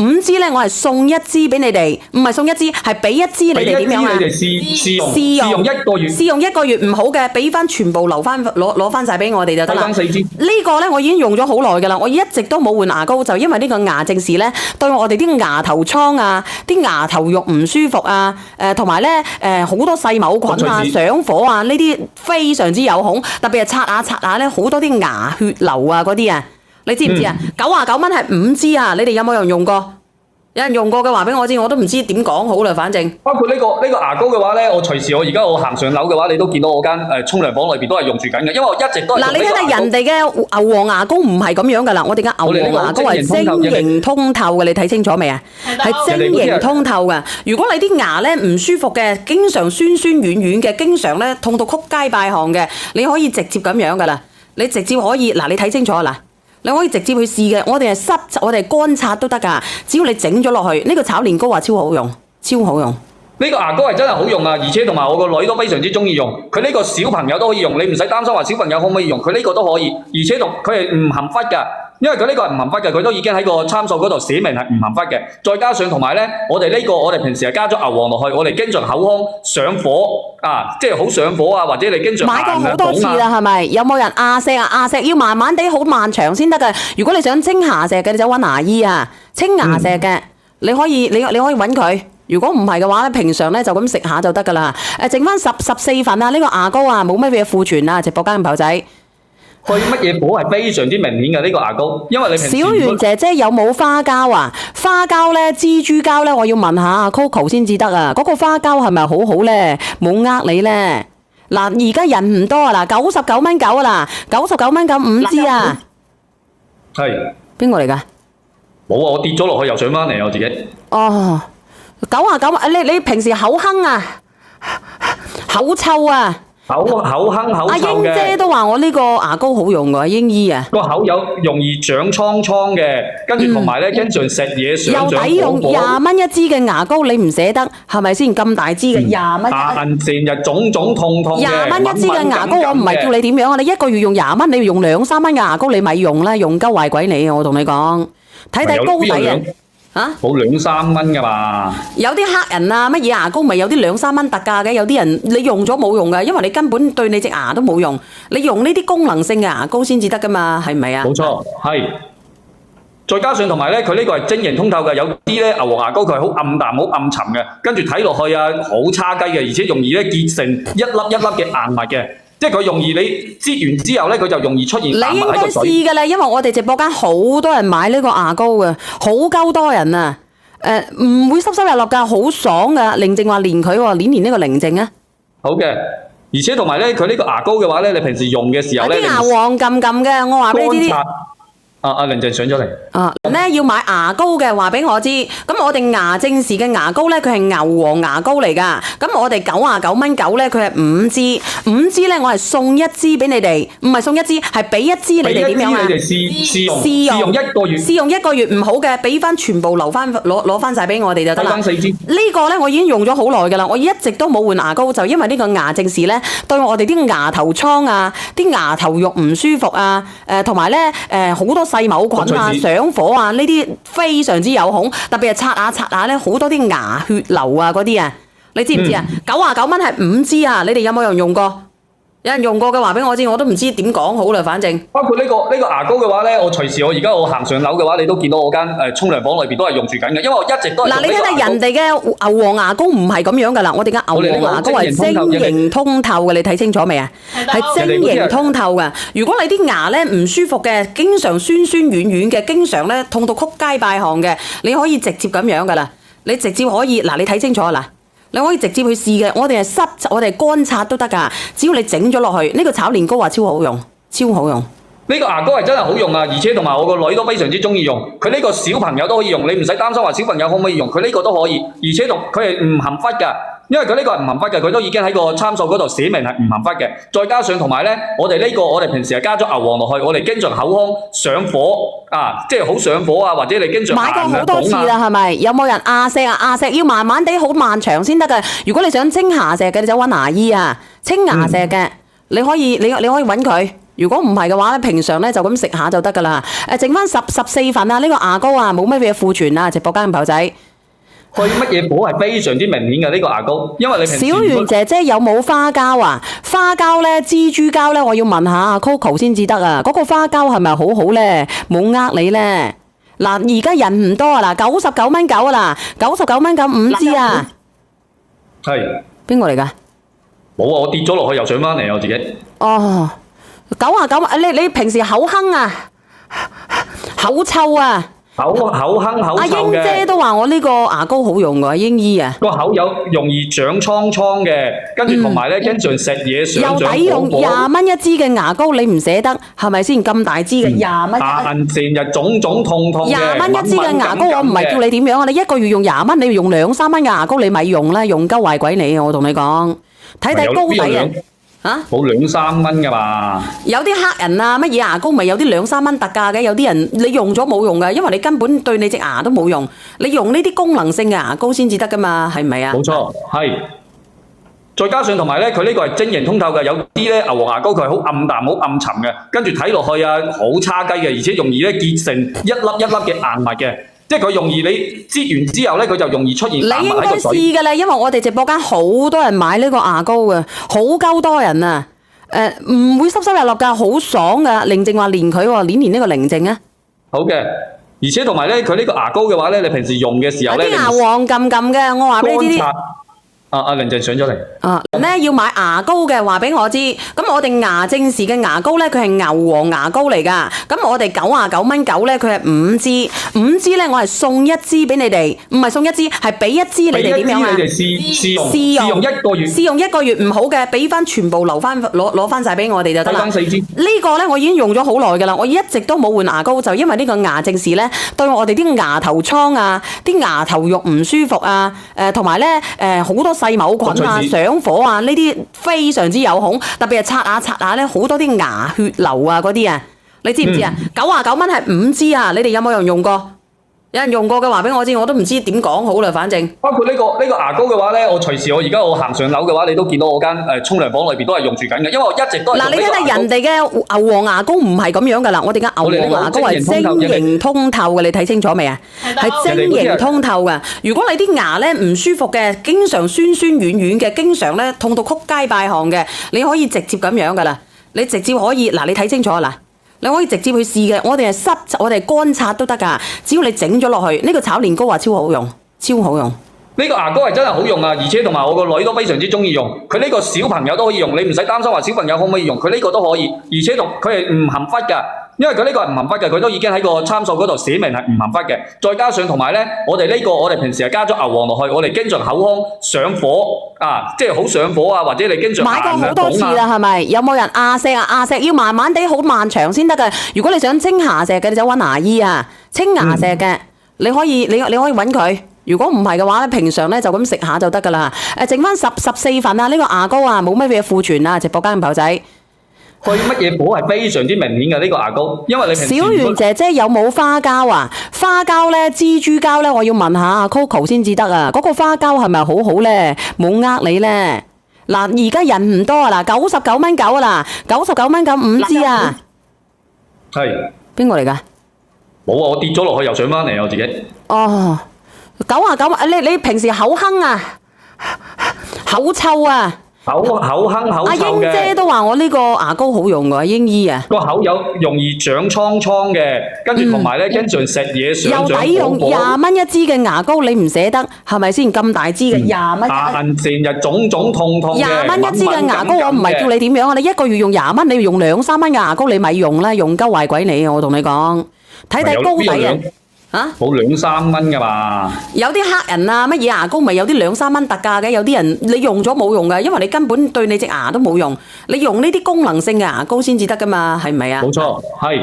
，5支咧我係送1支俾你哋，唔係送1支，係俾1支你哋點樣啊？俾1支你哋試用1個月。試用1個月唔好嘅，俾翻全部攞翻晒俾我哋就得啦。4支。呢個咧我已經用咗好耐㗎啦，我一直都冇換牙膏，就因為呢個牙正時咧對我哋啲牙頭瘡啊、啲牙頭肉唔舒服啊，同埋咧好多細菌啊、上火啊，呢啲非常之有孔，特別係刷下咧，好多啲牙血流啊嗰啲啊，你知唔知啊？99蚊係5支啊，你哋有冇人用過？有人用過嘅話俾我知，我都唔知點講好啦，反正。包括呢個牙膏嘅話咧，我隨時而家我行上樓嘅話，你都見到我間沖涼房裏邊都係用住緊嘅，因為我一直都係嗱，你睇睇人哋嘅牛黃牙膏唔係咁樣噶啦，我哋嘅牛黃牙膏係晶瑩通透嘅，你睇清楚未啊？係晶瑩通透嘅。如果你啲牙咧唔舒服嘅，經常酸酸軟軟嘅，經常咧痛到曲街敗巷嘅，你可以直接咁樣噶啦，你直接可以嗱，你睇清楚啊嗱。你可以直接去試嘅，我哋係濕，我哋係乾擦都得㗎。只要你整咗落去，呢個炒年糕話超好用，超好用。呢個牙膏係真係好用啊，而且同埋我個女都非常之中意用。佢呢個小朋友都可以用，你唔使擔心話小朋友可唔可以用，佢呢個都可以，而且佢係唔含氟㗎。因為佢呢個係唔含氟嘅，佢都已經喺個參數嗰度寫明係唔含氟嘅。再加上同埋咧，我哋平時係加咗牛黃落去，我哋經常口腔上火啊，即係好上火啊，或者你經常買過好多次啦，係咪？有冇人牙石啊？牙石要慢慢地好漫長先得㗎。如果你想清牙石嘅，你就揾牙醫啊。清牙石嘅，你可以揾佢。如果唔係嘅話咧，平常咧就咁食下就得㗎啦。剩翻14份啊！呢個牙膏啊，冇乜嘢庫存啊，直播間嘅朋友仔。去乜嘢火係非常之明顯嘅呢個牙膏，因為你平時小圓姐姐有冇花膠啊？花膠咧、蜘蛛膠咧，我要問下 Coco 先至得啊！嗰個花膠係咪好好咧？冇呃你咧？嗱，而家人唔多啊！嗱，99蚊9啊啦，99蚊9 5支啊！係邊個嚟㗎？冇啊！我跌咗落去又上翻嚟我自己。哦，99，你平時口哼啊，口臭啊！口哼口臭嘅。阿英姐都話我呢個牙膏好用㗎，英姨啊。個口有容易長瘡瘡嘅，跟住同埋咧經常食嘢又抵用20蚊一支嘅牙膏，你唔捨得係咪先？咁大支嘅20蚊。成日腫腫痛痛嘅。20蚊一支嘅牙膏，我唔係叫你點樣啊！你一個月用20蚊，你要用2、3蚊嘅牙膏，你咪用啦，用鳩壞鬼你啊！我同你講，睇高底啊！嚇，冇2、3蚊㗎嘛？有啲黑人啊，乜嘢牙膏咪有啲2、3蚊特價嘅？有啲人你用咗冇用㗎，因為你根本對你隻牙都冇用。你用呢啲功能性嘅牙膏先至得㗎嘛，係咪啊？冇錯，係。再加上同埋咧，佢呢個係晶瑩通透嘅，有啲咧牛黃牙膏佢係好暗淡、好暗沉嘅，跟住睇落去啊好差雞嘅，而且容易咧結成一粒一粒嘅硬物嘅。即係佢容易你擠完之後咧，佢就容易出現硬物喺個水。你應該試㗎啦，因為我哋直播間好多人買呢個牙膏嘅，好鳩多人啊！唔會濕濕立立㗎，好爽㗎。寧靜話練佢喎，練呢個寧靜啊！好嘅，而且同埋咧，佢呢個牙膏嘅話咧，你平時用嘅時候咧，啲牙黃撳撳嘅，我話俾你知。阿寧靜上咗嚟。咧要買牙膏嘅話俾我知，咁我哋牙正時嘅牙膏咧，佢係牛黃牙膏嚟㗎。咁我哋99蚊9咧，佢係5支，5支咧我係送1支俾你哋，唔係送1支，係俾1支你哋點樣啊？你哋試用1個月，試用1個月唔好嘅，俾翻全部攞翻晒俾我哋就得啦。俾翻4支。呢個咧我已經用咗好耐㗎啦，我一直都冇換牙膏，就因為呢個牙正時咧對我哋啲牙頭瘡啊、啲牙頭肉唔舒服啊，同埋咧好多細某菌啊、上火啊呢啲非常之有孔，特別係刷下咧好多啲牙血流啊嗰啲啊，你知唔知啊？99蚊係5支啊！你哋有冇人用過？有人用過嘅話俾我知，我都唔知點講好啦，反正。包括呢個牙膏嘅話咧，我隨時而家我行上樓嘅話，你都見到我間沖涼房裏邊都係用住緊嘅，因為我一直都係。嗱，你睇睇人哋嘅牛黃牙膏唔係咁樣噶啦，我哋嘅牛黃牙膏係晶瑩通透嘅，你睇清楚未啊？係晶瑩通透嘅。如果你啲牙咧唔舒服嘅，經常酸酸軟軟嘅，經常咧痛到曲街敗巷嘅，你可以直接咁樣噶啦，你直接可以嗱，你睇清楚啊嗱。你可以直接去試嘅，我哋係濕，我哋係乾擦都得㗎。只要你整咗落去，呢個炒年糕話超好用，超好用。呢個牙膏係真係好用啊，而且同埋我個女都非常之中意用。佢呢個小朋友都可以用，你唔使擔心話小朋友可唔可以用，佢呢個都可以，而且佢係唔含氟㗎。因為佢呢個係唔含氟嘅，佢都已經喺個參數嗰度寫明係唔含氟嘅。再加上同埋咧，我哋平時係加咗牛黃落去，我哋經常口腔上火啊，即係好上火啊，或者你經常買過好多次啦，係咪？有冇人牙石啊？牙石要慢慢地好漫長先得㗎。如果你想清牙石嘅，你就揾牙醫啊。清牙石嘅，你可以揾佢。如果唔係嘅話咧，平常咧就咁食下就得㗎啦。剩翻14份啊！呢個牙膏啊，冇乜嘢庫存啊！直播間嘅朋友仔。去乜嘢火係非常之明顯嘅呢個牙膏，因為你平時。小圓姐姐有冇花膠啊？花膠咧、蜘蛛膠咧，我要問下 Coco 先至得啊！嗰個花膠係咪好好咧？冇呃你咧？嗱，而家人唔多啊！嗱，99蚊9啊啦，99蚊9 5支啊！係邊個嚟㗎？冇啊！我跌咗落去又上翻嚟我自己。哦，99，你平時口哼啊，口臭啊！口坑口阿英臭嘅。姐都話我呢個牙膏好用㗎，英姨啊，個口有容易長瘡瘡嘅，跟住同埋咧經常食嘢想長又抵用火火， 20蚊一支嘅牙膏，你唔捨得係咪先？咁大支嘅20蚊。牙痕成日腫腫痛痛嘅， 20蚊一支嘅牙膏，敏感我唔係叫你點樣啊！你一個月用20蚊，你用2-3蚊嘅牙膏，你咪用啦，用鳩壞鬼你！我同你講，睇睇高底啊！嚇，冇2-3蚊噶嘛。有啲黑人啊，乜嘢牙膏咪有啲2-3蚊特價嘅，有啲人你用咗冇用噶，因為你根本對你隻牙都冇用，你用呢啲功能性嘅牙膏先至得噶嘛，係咪啊？冇錯，係。再加上同埋咧，佢呢個係晶瑩通透嘅，有啲咧牛黃牙膏佢係好暗淡、好暗沉嘅，跟住睇落去啊好差雞嘅，而且容易咧結成一粒一粒嘅硬物嘅，即係佢容易你擠完之後咧，佢就容易出現硬你應該物喺個水。試㗎啦，因為我哋直播間好多人買呢個牙膏嘅，好鳩多人啊！唔會濕濕立立㗎，好爽㗎。寧靜話練佢喎，練呢個寧靜啊！好嘅，而且同埋咧，佢呢個牙膏嘅話咧，你平時用嘅時有候咧，啲牙黃撳撳嘅，我話俾你知啲。阿玲靜上咗嚟。咧要買牙膏嘅，話俾我知。咁我哋牙正時嘅牙膏咧，佢係牛黃牙膏嚟㗎。咁我哋99蚊9咧，佢係5支，5支咧我係送1支俾你哋，唔係送1支，係俾1支你哋點樣啊？你哋試用1個月，試用1個月唔好嘅，俾翻全部留翻攞翻曬俾我哋就得啦。俾翻4支。呢個咧我已經用咗好耐㗎啦，我一直都冇換牙膏，就因為呢個牙正時咧對我哋啲牙頭瘡啊、啲牙頭肉唔舒服啊，同埋咧好多細菌啊、上火啊，呢啲非常之有孔，特別係刷下咧，好多啲牙血流啊嗰啲啊，你知唔知啊？99蚊係5支啊，你哋有冇人用過？有人用過嘅話俾我知，我都唔知點講好啦，反正。包括呢個牙膏嘅話咧，我隨時而家我行上樓嘅話，你都見到我間沖涼房裏邊都係用住緊嘅，因為我一直都係嗱，你睇睇人哋嘅牛黃牙膏唔係咁樣噶啦，我哋嘅牛黃牙膏係晶瑩通透嘅，你睇清楚未啊？係晶瑩通透嘅。如果你啲牙咧唔舒服嘅，經常酸酸軟軟嘅，經常咧痛到曲街敗巷嘅，你可以直接咁樣噶啦，你直接可以嗱，你睇清楚嗱。你可以直接去試嘅，我哋係濕，我哋係乾擦都得㗎。只要你整咗落去，呢個炒年糕啊超好用，超好用。呢個牙膏係真係好用啊，而且同埋我個女都非常之中意用。佢呢個小朋友都可以用，你唔使擔心話小朋友可唔可以用，佢呢個都可以，而且佢係唔含氟㗎。因為佢呢個係唔含氟嘅，佢都已經喺個參數嗰度寫明係唔含氟嘅。再加上同埋咧，我哋平時係加咗牛黃落去，我哋經常口腔上火啊，即係好上火啊，或者你經常買過好多次啦，係咪？有冇人牙石啊？牙石要慢慢地好漫長先得嘅。如果你想清牙石嘅，你就揾牙醫啊。清牙石嘅，你可以揾佢。如果唔係嘅話咧，平常咧就咁食下就得㗎啦。剩翻14份啊！呢個牙膏啊，冇乜嘢庫存啊，直播間嘅朋友仔。佢乜嘢火係非常之明顯嘅呢個牙膏，因為你平時小圓姐姐有冇花膠啊？花膠咧、蜘蛛膠咧，我要問下阿 Coco 先至得啊！嗰個花膠係咪好好咧？冇呃你咧。嗱，而家人唔多啊，嗱，99蚊9啊，嗱，99蚊9 5支啊。係邊個嚟㗎？冇啊！我跌咗落去又上翻嚟我自己。哦，99，你平時口哼啊，口臭啊。口坑口臭嘅。阿英姐都話我呢個牙膏好用㗎，英姨啊。個口有容易長瘡瘡嘅，跟住同埋咧經常食嘢想長又抵用20蚊一支嘅牙膏，你唔捨得係咪先？咁大支嘅20蚊。牙痕成日腫腫痛痛嘅。20蚊一支嘅牙膏，我唔係叫你點樣啊！你一個月用20蚊，你要用2-3蚊嘅牙膏，你咪用啦，用鳩壞鬼你！我同你講，睇睇高底啊！冇2-3蚊噶嘛。有啲黑人啊，乜嘢牙膏咪有啲2-3蚊特價嘅，有啲人你用咗冇用㗎，因為你根本對你隻牙都冇用，你用呢啲功能性嘅牙膏先至得㗎嘛，係咪啊？冇錯，係。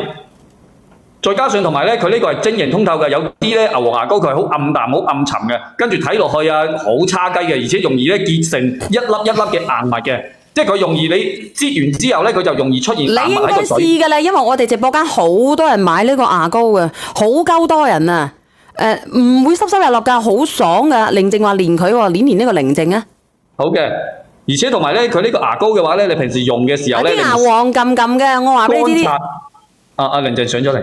再加上同埋咧，佢呢個係晶瑩通透嘅，有啲咧牛黃牙膏佢係好暗淡、好暗沉嘅，跟住睇落去啊好差雞嘅，而且容易咧結成一粒一粒嘅硬物嘅。即係佢容易你擠完之後咧，佢就容易出現硬物喺個水。你應該試㗎啦，因為我哋直播間好多人買呢個牙膏嘅，好鳩多人啊！唔會濕濕立立㗎，好爽㗎。寧靜話練佢喎，練呢個寧靜啊！好嘅，而且同埋咧，佢呢個牙膏嘅話咧，你平時用嘅時候咧，啲牙黃撳撳嘅，我話俾你知啲。阿玲靜上咗嚟。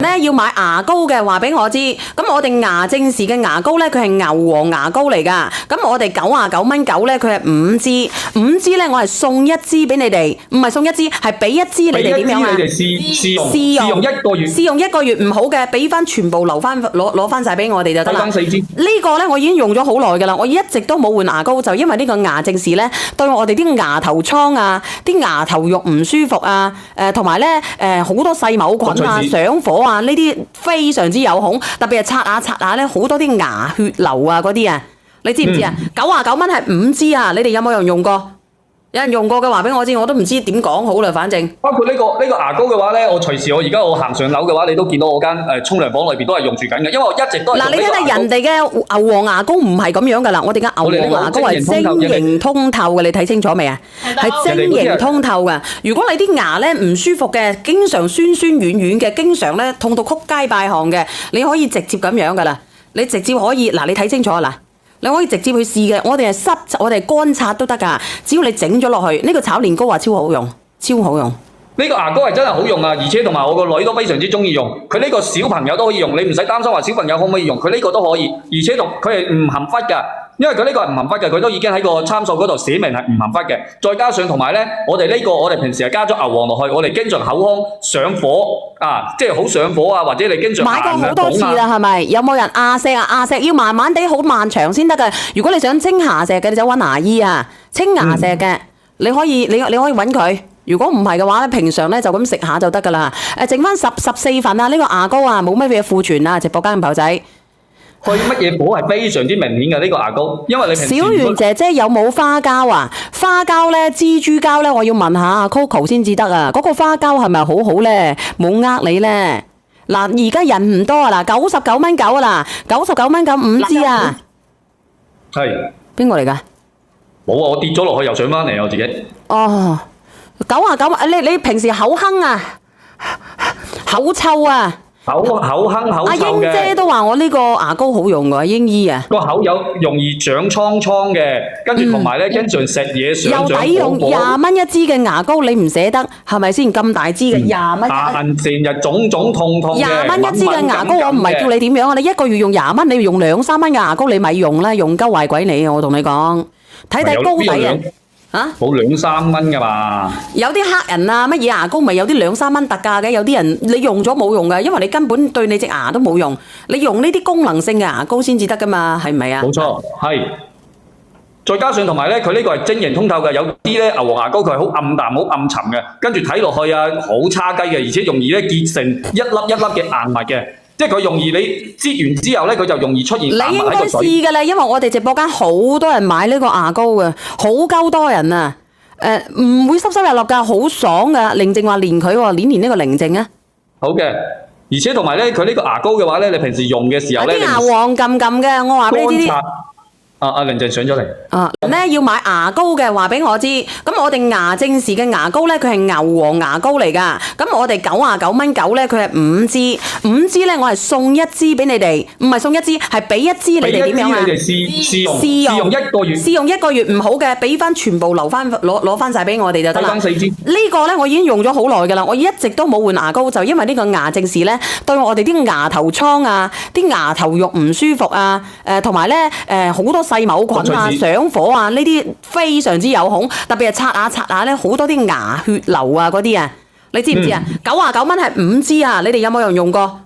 咧要買牙膏嘅，話俾我知。咁我哋牙正時嘅牙膏咧，佢係牛黃牙膏嚟㗎。咁我哋99蚊9咧，佢係5支，5支咧我係送1支俾你哋，唔係送1支，係俾1支你哋點樣啊？你哋試用1個月。試用1個月唔好嘅，俾翻全部留翻攞翻曬俾我哋就得啦。俾翻4支。呢個咧我已經用咗好耐㗎啦，我一直都冇換牙膏，就因為呢個牙正時咧對我哋啲牙頭瘡啊、啲牙頭肉唔舒服啊，同埋咧好多細細胞菌啊、上火啊，呢啲非常之有孔，特別係刷下咧，好多啲牙血流啊嗰啲啊，你知唔知啊？99蚊係5支啊！你哋有冇人用過？有人用過嘅話俾我知，我都唔知點講好啦。反正包括呢個牙膏嘅話咧，我隨時而家我行上樓嘅話，你都見到我間沖涼房裏邊都係用住緊嘅，因為我一直都係。嗱，你睇下人哋嘅牛黃牙膏唔係咁樣噶啦，我哋嘅牛黃牙膏係晶瑩通透嘅，你睇清楚未啊？係晶瑩通透嘅。如果你啲牙咧唔舒服嘅，經常酸酸軟軟嘅，經常咧痛到曲街敗巷嘅，你可以直接咁樣噶啦，你直接可以嗱，你睇清楚嗱。你可以直接去試嘅，我哋係濕，我哋係乾擦都得噶。只要你整咗落去，呢個炒年糕話超好用，超好用。呢個牙膏係真係好用啊，而且同埋我個女都非常之中意用。佢呢個小朋友都可以用，你唔使擔心話小朋友可唔可以用，佢呢個都可以，而且佢係唔含氟噶。因為佢呢個係唔含氟嘅，佢都已經喺個參數嗰度寫明係唔含氟嘅。再加上同埋咧，我哋平時係加咗牛黃落去，我哋經常口腔上火啊，即係好上火啊，或者你經常買過好多次啦，係咪？有冇人牙石啊？牙石要慢慢地好漫長先得嘅。如果你想清牙石嘅，你就揾牙醫啊。清牙石嘅，你可以揾佢。如果唔係嘅話咧，平常咧就咁食下就得噶啦。剩翻14份啊，呢個牙膏啊，冇乜嘢庫存啊，直播間嘅朋友仔。去乜嘢火係非常之明顯嘅呢個牙膏，因為你平時小圓姐姐有冇花膠啊？花膠咧、蜘蛛膠咧，我要問下 Coco 先至得啊！嗰個花膠係咪好好咧？冇呃你咧？嗱，而家人唔多啊！嗱，99蚊9啊啦，99蚊9 5支啊！係邊個嚟㗎？冇啊！我跌咗落去又上翻嚟我自己。哦，99，你平時口哼啊，口臭啊！口哼口臭嘅。阿英姐都話我呢個牙膏好用㗎，英姨啊。個口有容易長瘡瘡嘅，跟住同埋咧經常食嘢上火。又抵用20蚊一支嘅牙膏，你唔捨得係咪先？咁大支嘅20蚊。但成日腫腫痛痛嘅。20蚊一支嘅牙膏，我唔係叫你點樣啊！你一個月用20蚊，你要用2-3蚊嘅牙膏，你咪用啦，用鳩壞鬼你啊！我同你講，睇膏底啊！嚇，冇2-3蚊噶嘛？有啲黑人啊，乜嘢牙膏咪有啲2-3蚊特價嘅？有啲人你用咗冇用嘅，因為你根本對你隻牙都冇用。你用呢啲功能性嘅牙膏先至得噶嘛，係唔係啊？冇錯，係。再加上同埋咧，佢呢個係晶瑩通透嘅，有啲咧牛黃牙膏佢係好暗淡、好暗沉嘅，跟住睇落去啊好差雞嘅，而且容易咧結成一粒一粒嘅硬物嘅。即係佢容易你擠完之後咧，佢就容易出現硬物喺個水。你應該試㗎啦，因為我哋直播間好多人買呢個牙膏嘅，好鳩多人啊！唔會濕濕日落㗎，好爽㗎。寧靜話練佢喎，練呢個寧靜啊！好嘅，而且同埋咧，佢呢個牙膏嘅話咧，你平時用嘅時候咧，啲牙黃撳撳嘅，我話俾你知。阿寧靜上咗嚟。咧要買牙膏嘅話俾我知，咁我哋牙正時嘅牙膏咧，佢係牛黃牙膏嚟噶。咁我哋99蚊9咧，佢係5支咧，我係送1支俾你哋，唔係送1支，係俾1支你哋點樣啊？俾1支你哋試用1個月，試用1個月唔好嘅，俾翻全部留翻攞翻晒俾我哋就得啦。4支。呢個咧我已經用咗好耐噶啦，我一直都冇換牙膏，就因為呢個牙正時咧，對我哋啲牙頭瘡啊、啲牙頭肉唔舒服啊，同埋咧好多細胞菌啊、上火啊，呢啲非常之有孔，特別係刷下咧，好多啲牙血流啊嗰啲啊，你知唔知啊？99蚊係5支啊！你哋有冇人用過？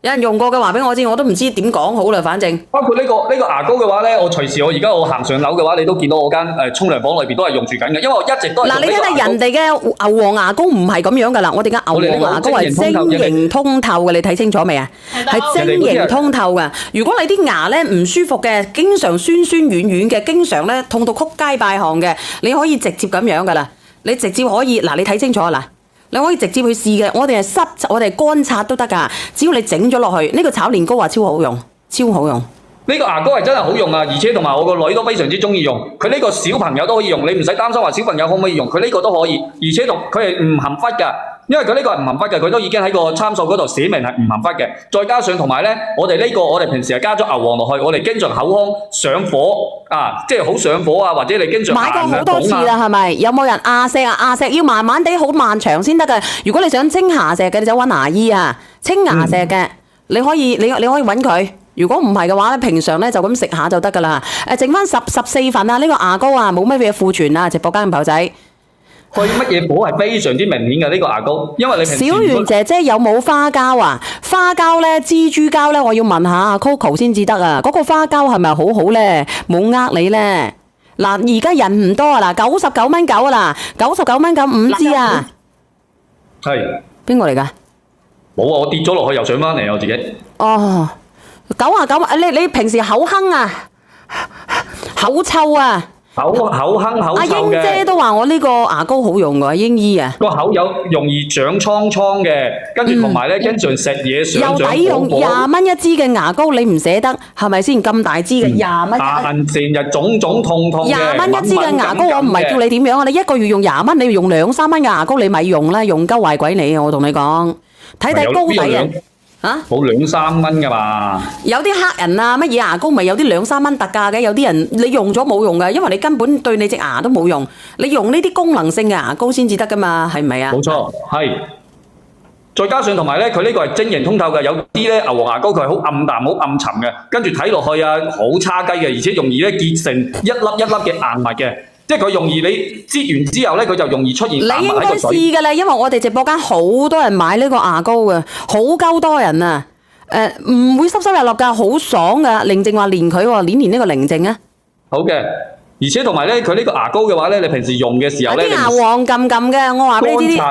有人用過嘅話俾我知，我都唔知點講好啦。反正包括呢個牙膏嘅話咧，我隨時而家我行上樓嘅話，你都見到我間沖涼房裏邊都係用住緊嘅，因為我一直都係。嗱，你睇下人哋嘅牛黃牙膏唔係咁樣噶啦，我哋嘅牛黃牙膏係晶瑩通透嘅，你睇清楚未啊？係晶瑩通透嘅。如果你啲牙咧唔舒服嘅，經常酸酸軟軟嘅，經常咧痛到曲街敗巷嘅，你可以直接咁樣噶啦。你直接可以嗱，你睇清楚嗱。你可以直接去試嘅，我哋係濕，我哋係乾擦都得噶。只要你整咗落去，呢個炒年糕話超好用，超好用。呢個牙膏係真係好用啊，而且同埋我個女都非常之中意用。佢呢個小朋友都可以用，你唔使擔心話小朋友可唔可以用，佢呢個都可以，而且佢係唔含氟噶。因為佢呢個係唔含氟嘅，佢都已經喺個參數嗰度寫明係唔含氟嘅。再加上同埋咧，我哋平時係加咗牛黃落去，我哋經常口腔上火啊，即係好上火啊，或者你經常買過好多次啦，係咪？有冇人牙石啊？牙石要慢慢地好漫長先得嘅。如果你想清牙石嘅，你就揾牙醫啊。清牙石嘅，你可以揾佢。如果唔係嘅話咧，平常咧就咁食下就得噶啦。剩翻14份啊，呢個牙膏啊，冇乜嘢庫存啊，直播間嘅朋友仔。去乜嘢火係非常之明顯嘅呢個牙膏，因為你平時。小圓姐姐有冇花膠啊？花膠咧、蜘蛛膠咧，我要問下 Coco 先至得啊！嗰個花膠係咪好好咧？冇呃你咧？嗱，而家人唔多啊！嗱，99蚊9啊啦，99蚊9 5支啊。係。邊個嚟㗎？冇啊，我跌咗落去又上翻嚟我自己。哦，99，你平時口哼啊，口臭啊。口哼口阿臭嘅。英姐都話我呢個牙膏好用㗎，英姨啊。個口有容易長瘡瘡嘅，跟住同埋咧經常食嘢上又抵用20蚊一支嘅牙膏，你唔捨得係咪先？咁大支嘅20蚊，成日腫腫痛痛嘅。20蚊一支嘅牙膏，我唔係叫你點樣啊！你一個月用20蚊，你要用2-3蚊嘅牙膏，你咪用啦，用鳩壞鬼你啊！我同你講，睇膏底啊！嚇，冇2-3蚊㗎嘛？有啲黑人啊，乜嘢牙膏咪有啲2-3蚊特價嘅？有啲人你用咗冇用㗎，因為你根本對你隻牙都冇用。你用呢啲功能性嘅牙膏先至得㗎嘛，係咪啊？冇錯，係。再加上同埋咧，佢呢個係晶瑩通透嘅，有啲咧牛黃牙膏佢係好暗淡、好暗沉嘅，跟住睇落去啊好差雞嘅，而且容易咧結成一粒一粒嘅硬物嘅。即係佢容易你擠完之後咧，佢就容易出現硬物喺個嘴。你應該試㗎啦，因為我哋直播間好多人買呢個牙膏嘅，好鳩多人啊！唔會濕濕立立㗎，好爽㗎。寧靜話練佢喎，練呢個寧靜啊。好嘅，而且同埋咧，佢呢個牙膏嘅話咧，你平時用嘅時候咧，啲牙黃撳撳嘅，我話俾你知。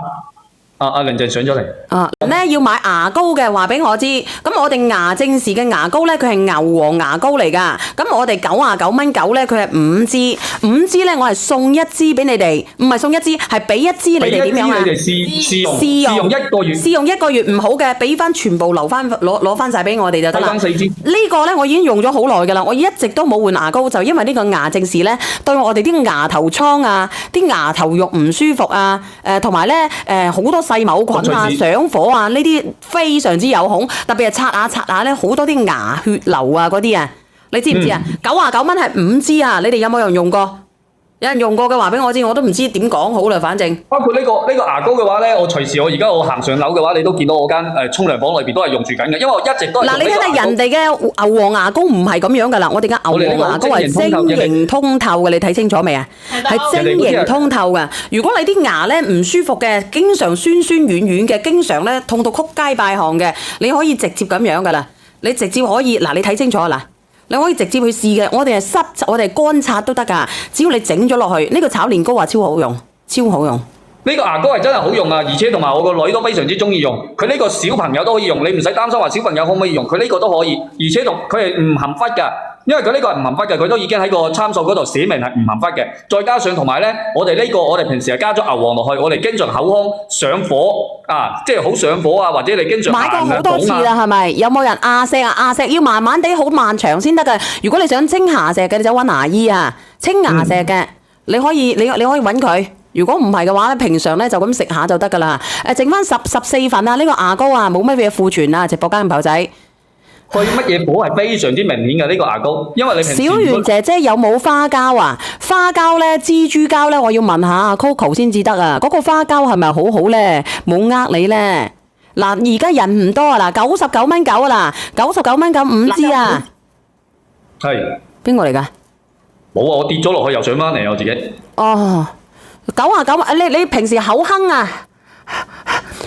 阿寧靜上咗嚟。要買牙膏嘅話俾我知，咁我哋牙正時嘅牙膏咧，佢係牛黃牙膏嚟㗎。咁我哋99蚊9咧，佢係5支咧，我係送1支俾你哋，唔係送1支，係俾1支你哋點樣啊？俾1支你哋試用1個月。試用1個月唔好嘅，俾翻全部留翻攞翻曬俾我哋就得啦。4支。呢個咧我已經用咗好耐㗎啦，我一直都冇換牙膏，就因為呢個牙正時咧對我哋啲牙頭瘡啊、啲牙頭肉唔舒服啊，同埋咧好多細某菌啊、上火啊，呢啲非常之有孔，特別係刷下咧，好多啲牙血流啊嗰啲啊，你知唔知啊？99蚊係5支啊！你哋有冇人用過？有人用過嘅話俾我知，我都唔知點講好啦。反正包括呢個牙膏嘅話咧，我隨時我而家我行上樓嘅話，你都見到我間沖涼房裏邊都係用住緊嘅，因為我一直都係。嗱，你睇下人哋嘅牛黃牙膏唔係咁樣㗎啦，我哋嘅牛黃牙膏係晶瑩通透嘅，你睇清楚未啊？係晶瑩通透㗎。如果你啲牙咧唔舒服嘅，經常酸酸軟軟嘅，經常咧痛到曲街敗巷嘅，你可以直接咁樣㗎啦。你直接可以嗱，你睇清楚嗱。你可以直接去試嘅，我哋係濕，我哋係乾擦都得㗎。只要你整咗落去，呢個炒年糕話超好用，超好用。呢個牙膏係真係好用啊，而且同埋我個女都非常之中意用。佢呢個小朋友都可以用，你唔使擔心話小朋友可唔可以用，佢呢個都可以，而且佢係唔含氟㗎。因為佢呢個係唔含氟嘅，佢都已經喺個參數嗰度寫明係唔含氟嘅。再加上同埋咧，我哋平時係加咗牛黃落去，我哋經常口腔上火啊，即係好上火啊，或者你經常買過好多次啦，係咪？有冇人牙石啊？牙石要慢慢地好漫長先得嘅。如果你想清牙石嘅，你就揾牙醫啊。清牙石嘅，你可以揾佢。如果唔係嘅話咧，平常咧就咁食下就得㗎啦。剩翻14份啊！呢個牙膏啊，冇乜嘢庫存啊，直播間嘅朋仔。去乜嘢火係非常之明顯嘅呢個牙膏，因為你平時。小圓姐姐有冇花膠啊？花膠咧、蜘蛛膠咧，我要問下阿 Coco 先至得啊！嗰個花膠係咪好好咧？冇呃你咧。嗱，而家人唔多啊，嗱，99蚊9啊啦，99蚊9 5支啊。係。邊個嚟㗎？冇啊！我跌咗落去又上翻嚟我自己。哦，99，你平時口哼啊，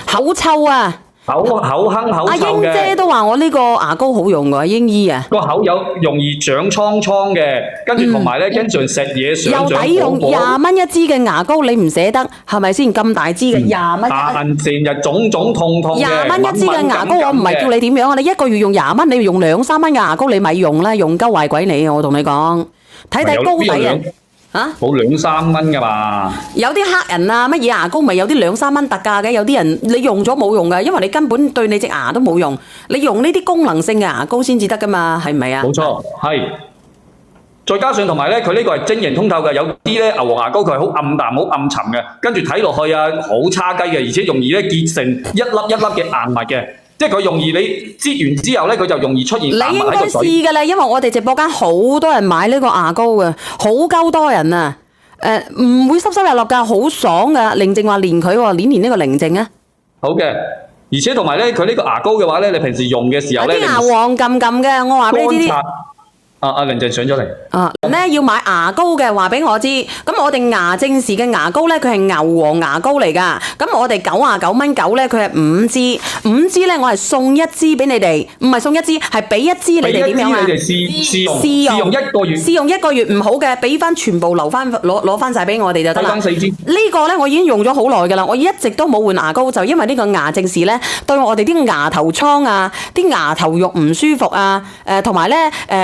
口臭啊。口哼口臭嘅。阿英姐都話我呢個牙膏好用㗎，英姨啊。個口有容易長瘡瘡嘅，跟住同埋咧經常食嘢上又抵用20蚊一支嘅牙膏，你唔捨得係咪先？咁大支嘅20蚊。成日腫腫痛痛嘅。20蚊一支嘅牙膏，我唔係叫你點樣啊！你一個月用20蚊，你要用2-3蚊嘅牙膏，你咪用啦，用鳩壞鬼你啊！我同你講，睇膏底啊！冇2-3蚊㗎嘛？有啲黑人啊，乜嘢牙膏咪有啲2-3蚊特價嘅？有啲人你用咗冇用㗎，因為你根本對你隻牙都冇用。你用呢啲功能性嘅牙膏先至得㗎嘛，係咪啊？冇錯，係。再加上同埋咧，佢呢個係晶瑩通透嘅，有啲咧牛黃牙膏佢係好暗淡、好暗沉嘅，跟住睇落去啊好差雞嘅，而且容易咧結成一粒一粒嘅硬物嘅。即係佢容易你擠完之後咧，佢就容易出現硬物喺個嘴。你應該試㗎啦，因為我哋直播間好多人買呢個牙膏嘅，好鳩多人啊！唔會濕濕立立㗎，好爽㗎。寧靜話練佢喎，練呢個寧靜啊。好嘅，而且同埋咧，佢呢個牙膏嘅話咧，你平時用嘅時候咧，啲牙黃撳撳嘅，我話俾你知。阿玲就上咗嚟。要買牙膏嘅話俾我知，咁我哋牙正時嘅牙膏咧，佢係牛黃牙膏嚟噶，咁我哋99.9咧，佢係5支咧，我係送1支俾你哋，唔係送1支，係俾1支你哋點樣啊？俾1支你哋試用1個月，試用1個月唔好嘅，俾翻全部攞翻晒俾我哋就得啦。4支呢個咧我已經用咗好耐噶啦，我一直都冇換牙膏，就因為呢個牙正時咧，對我哋啲牙頭瘡啊、啲牙頭肉唔舒服啊，同埋咧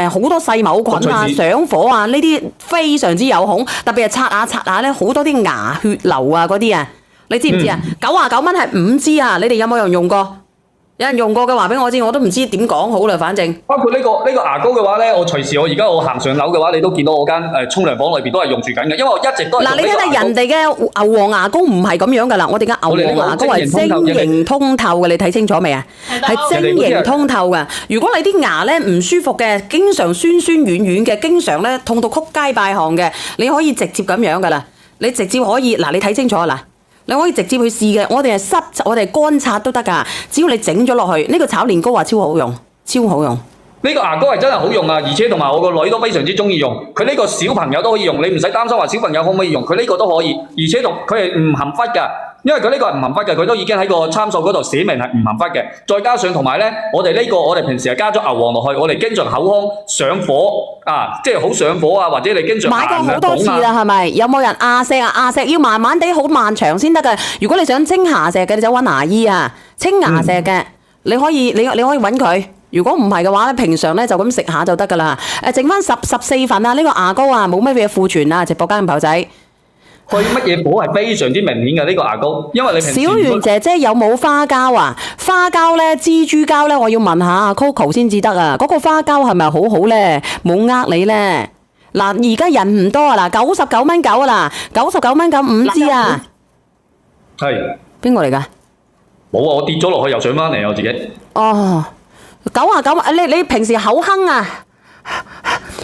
好多細菌啊、上火啊，呢啲非常之有孔，特別係刷下咧，好多啲牙血流啊嗰啲啊，你知唔知啊？99蚊係5支啊，你哋有冇人用過？有人用過嘅話俾我知，我都唔知點講好啦，反正。包括呢個牙膏嘅話咧，我隨時而家我行上樓嘅話，你都見到我間沖涼房裏邊都係用住緊嘅，因為我一直都係。嗱，你睇下人哋嘅牛黃牙膏唔係咁樣噶啦，我哋嘅牛黃牙膏係晶瑩通透嘅，你睇清楚未啊？係晶瑩通透嘅。如果你啲牙咧唔舒服嘅，經常酸酸軟軟嘅，經常咧痛到曲街敗巷嘅，你可以直接咁樣噶啦，你直接可以嗱，你睇清楚嗱。你可以直接去試嘅，我哋係濕，我哋係乾擦都得噶。只要你整咗落去，呢個炒年糕話超好用，超好用。呢個牙膏係真係好用啊，而且同埋我個女都非常之中意用。佢呢個小朋友都可以用，你唔使擔心話小朋友可唔可以用，佢呢個都可以，而且佢係唔含氟噶。因為佢呢個係唔含氟嘅，佢都已經喺個參數嗰度寫明係唔含氟嘅。再加上同埋咧，我哋平時係加咗牛黃落去，我哋經常口腔上火啊，即係好上火啊，或者你經常買過好多次啦，係咪？有冇人牙石啊？牙石要慢慢地好漫長先得嘅。如果你想清牙石嘅，你就揾牙醫啊。清牙石嘅，你可以揾佢。如果唔係嘅話咧，平常咧就咁食下就得噶啦。剩翻14份啊，呢個牙膏啊冇乜嘢庫存啊，直播間炮仔。佢乜嘢火係非常之明顯嘅呢個牙膏，因為你平時小圓姐姐有冇花膠啊？花膠咧、蜘蛛膠咧，我要問下阿 Coco 先至得啊！嗰個花膠係咪好好咧？冇呃你咧？嗱，而家人唔多啊！嗱，99.9啊嗱，99.9 5支啊！係邊個嚟㗎？冇啊！我跌咗落去又上翻嚟我自己。哦，99，你平時口哼啊，